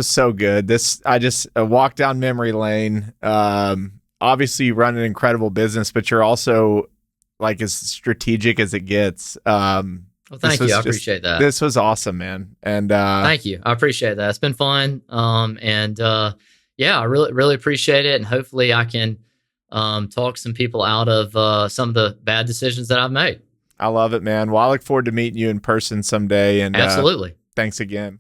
so good. I just walked down memory lane. Obviously you run an incredible business, but you're also like as strategic as it gets. Well, thank you. I appreciate that. This was awesome, man. And thank you. I appreciate that. It's been fun. Yeah, I really appreciate it. And hopefully I can talk some people out of some of the bad decisions that I've made. I love it, man. Well, I look forward to meeting you in person someday. And absolutely. Thanks again.